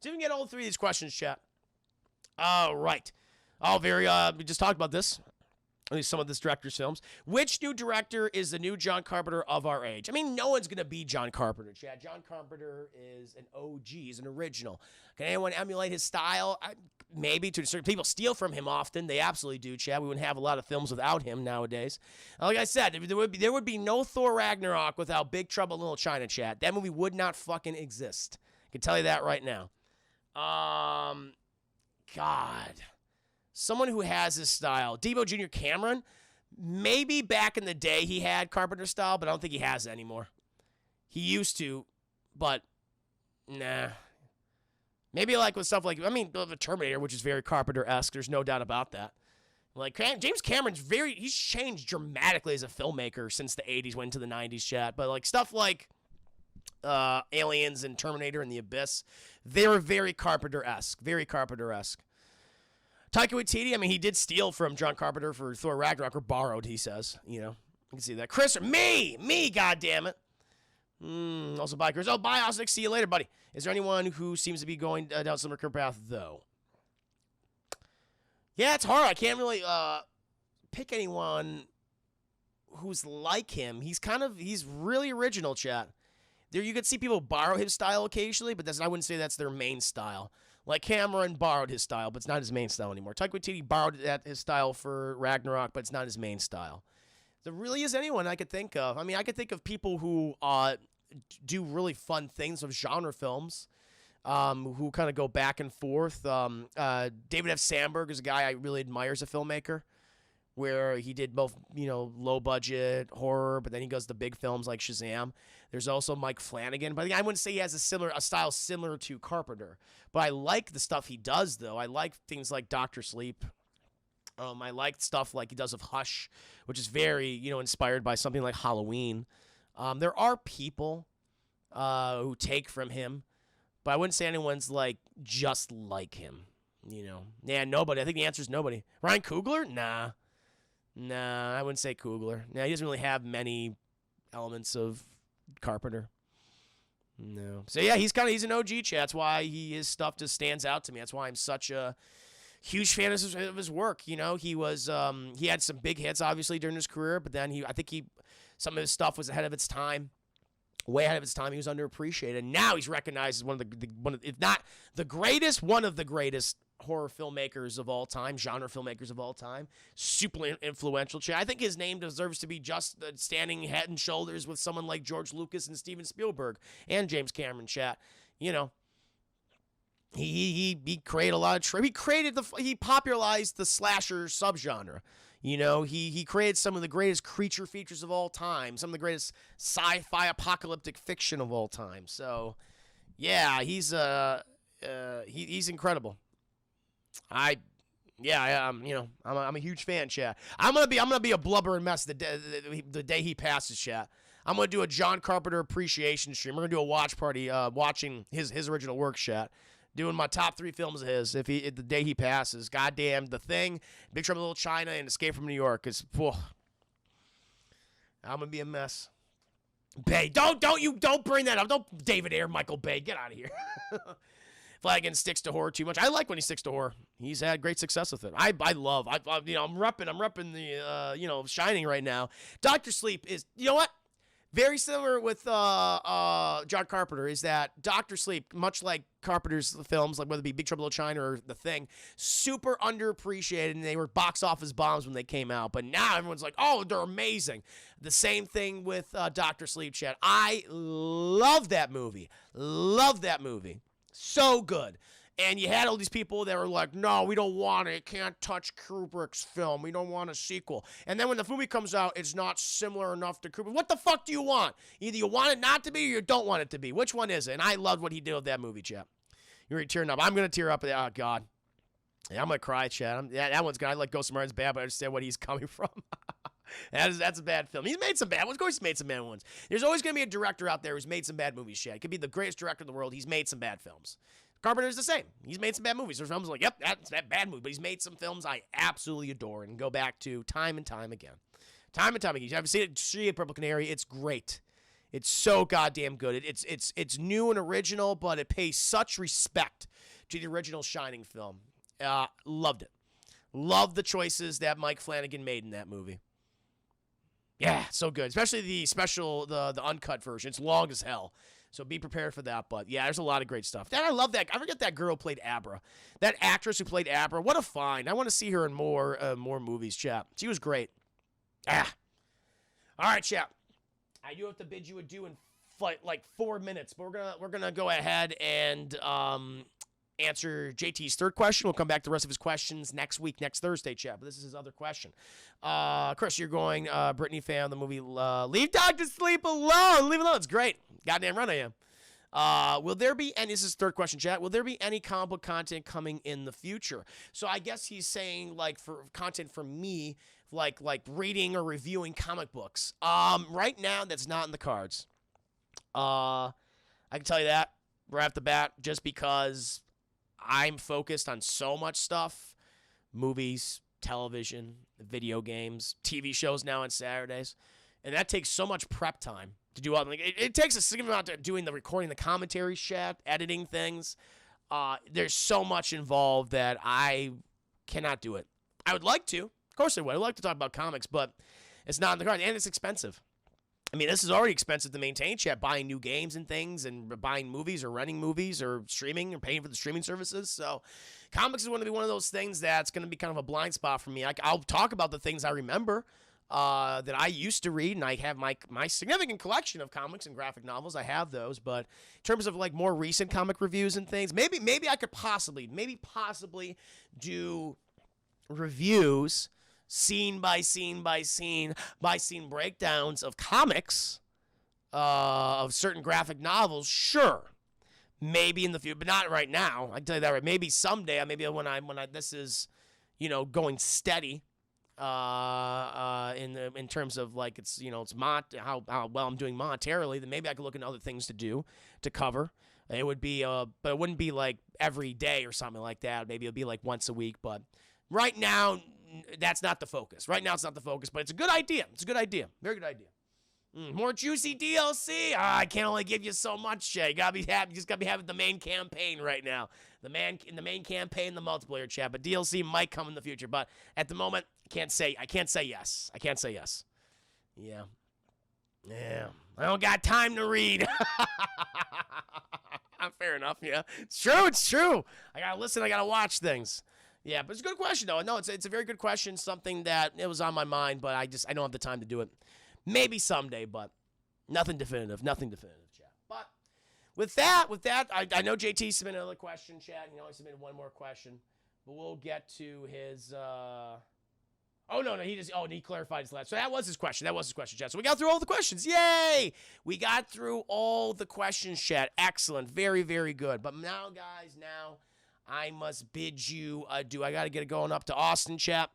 see if we can get all three of these questions, chat. All right. We just talked about this. At least some of this director's films. Which new director is the new John Carpenter of our age? I mean, no one's going to be John Carpenter, Chad. John Carpenter is an OG. He's an original. Can anyone emulate his style? Maybe. To certain people steal from him often. They absolutely do, Chad. We wouldn't have a lot of films without him nowadays. Like I said, there would be no Thor Ragnarok without Big Trouble in Little China, Chad. That movie would not fucking exist. I can tell you that right now. God. Someone who has his style. Debo Jr. Cameron, maybe back in the day he had Carpenter style, but I don't think he has it anymore. He used to, but nah. Maybe like with stuff like, the Terminator, which is very Carpenter-esque. There's no doubt about that. Like, James Cameron's he's changed dramatically as a filmmaker since the 80s, went into the 90s, chat. But like stuff like Aliens and Terminator and The Abyss, they were very Carpenter-esque. Very Carpenter-esque. Taika Waititi, he did steal from John Carpenter for Thor Ragnarok, or borrowed, he says. You can see that. Chris, me, goddammit. Also, bye, Chris. Oh, bye, Osnick. See you later, buddy. Is there anyone who seems to be going down a similar career path, though? Yeah, it's hard. I can't really pick anyone who's like him. He's really original, chat. There, you could see people borrow his style occasionally, but I wouldn't say that's their main style. Like Cameron borrowed his style, but it's not his main style anymore. Taika Waititi borrowed his style for Ragnarok, but it's not his main style. There really is anyone I could think of. I could think of people who do really fun things of genre films, who kind of go back and forth. David F. Sandberg is a guy I really admire as a filmmaker, where he did both, low-budget horror, but then he goes to big films like Shazam. There's also Mike Flanagan, but I wouldn't say he has a style similar to Carpenter. But I like the stuff he does, though. I like things like Dr. Sleep. I like stuff like he does of Hush, which is very, inspired by something like Halloween. There are people who take from him, but I wouldn't say anyone's just like him. Yeah, nobody. I think the answer is nobody. Ryan Coogler? Nah, I wouldn't say Coogler. Nah, he doesn't really have many elements of Carpenter. No. So yeah, he's an OG, chat. That's why his stuff just stands out to me. That's why I'm such a huge fan of his work. He was he had some big hits obviously during his career, but then I think some of his stuff was ahead of its time. Way ahead of its time. He was underappreciated. And now he's recognized as one of if not the greatest, one of the greatest horror filmmakers of all time, genre filmmakers of all time. Super influential. I think his name deserves to be just standing head and shoulders with someone like George Lucas and Steven Spielberg and James Cameron, chat. He created a lot of he popularized the slasher subgenre. He created some of the greatest creature features of all time, some of the greatest sci-fi apocalyptic fiction of all time. So, yeah, he's incredible. I'm a huge fan, chat. I'm gonna be a blubbering mess the day he passes, chat. I'm gonna do a John Carpenter appreciation stream. We're gonna do a watch party, watching his original work, chat. Doing my top 3 films of his if the day he passes. Goddamn, The Thing, Big Trouble in Little China, and Escape from New York. I'm gonna be a mess. Bay, don't bring that up. Don't David Ayer, Michael Bay, get out of here. Flanagan sticks to horror too much. I like when he sticks to horror. He's had great success with it. I'm repping the Shining right now. Doctor Sleep is, you know what? Very similar with John Carpenter, is that Doctor Sleep, much like Carpenter's films, like whether it be Big Trouble in Little China or The Thing, super underappreciated, and they were box office bombs when they came out. But now everyone's like, oh, they're amazing. The same thing with Doctor Sleep, Chad. I love that movie. Love that movie. So good. And you had all these people that were like, no, we don't want it. It can't touch Kubrick's film. We don't want a sequel. And then when the movie comes out, it's not similar enough to Kubrick. What the fuck do you want? Either you want it not to be or you don't want it to be. Which one is it? And I loved what he did with that movie, Chap. You're tearing up. I'm going to tear up. Oh, God. Yeah, I'm going to cry, Chad. That one's good. I like Ghost of Mars bad, but I understand what he's coming from. That's a bad film. He's made some bad ones. Of course he's made some bad ones. There's always going to be a director out there who's made some bad movies, Chad. He could be the greatest director in the world. He's made some bad films. Carpenter's the same. He's made some bad movies. There's films like, yep, that's that bad movie. But he's made some films I absolutely adore and go back to time and time again. Time and time again. You haven't seen it? See Purple Canary. It's great. It's so goddamn good. It's new and original, but it pays such respect to the original Shining film. Loved it. Loved the choices that Mike Flanagan made in that movie. Yeah, so good. Especially the special, the uncut version. It's long as hell. So be prepared for that. But yeah, there's a lot of great stuff. And I love that. I forget that girl who played Abra. That actress who played Abra. What a find. I want to see her in more movies, chap. She was great. All right, chap. I do have to bid you adieu in like 4 minutes, but we're gonna go ahead and answer JT's third question. We'll come back to the rest of his questions next week, next Thursday, chap. But this is his other question. Chris, you're going Brittany fan of the movie Leave Dog to Sleep Alone. Leave it alone. It's great. Goddamn right I am. Will there be any, this is third question, chat, will there be any comic book content coming in the future? So I guess he's saying, like, for content from me, like reading or reviewing comic books. Right now, that's not in the cards. I can tell you that right off the bat, just because I'm focused on so much stuff. Movies, television, video games, TV shows now on Saturdays. And that takes so much prep time to do all. Like, it takes a significant amount of doing the recording, the commentary, chat, editing things. There's so much involved that I cannot do it. I would like to. Of course I would. I'd like to talk about comics, but it's not in the cards. And it's expensive. I mean, this is already expensive to maintain, chat, buying new games and things and buying movies or renting movies or streaming or paying for the streaming services. So comics is going to be one of those things that's going to be kind of a blind spot for me. I'll talk about the things I remember that I used to read, and I have my significant collection of comics and graphic novels. I have those, but in terms of like more recent comic reviews and things, maybe I could possibly do reviews, scene by scene breakdowns of comics, of certain graphic novels. Sure, maybe in the future, but not right now. I can tell you that right. Maybe someday. Maybe when I this is, going steady. In terms of like it's how well I'm doing monetarily, then maybe I could look into other things to do to cover. It would be but it wouldn't be like every day or something like that. Maybe it'll be like once a week. But right now, that's not the focus. Right now, it's not the focus. But it's a good idea. It's a good idea. Very good idea. More juicy DLC. I can't only give you so much, Jay. You gotta be happy. You just gotta be having the main campaign right now. The main campaign, the multiplayer chat. But DLC might come in the future. But at the moment, I can't say yes. I can't say yes. Yeah. I don't got time to read. Fair enough. Yeah. It's true. I gotta listen. I gotta watch things. Yeah, but it's a good question though. No, it's a very good question. Something that it was on my mind, but I don't have the time to do it. Maybe someday, but nothing definitive. Chat. But with that, I know JT submitted another question, chat. He only submitted one more question, but we'll get to his. Oh, no, he clarified his last. So that was his question. Chat. So we got through all the questions. Yay! We got through all the questions, chat. Excellent. Very, very good. But now, guys, I must bid you adieu. I got to get it going up to Austin, chat.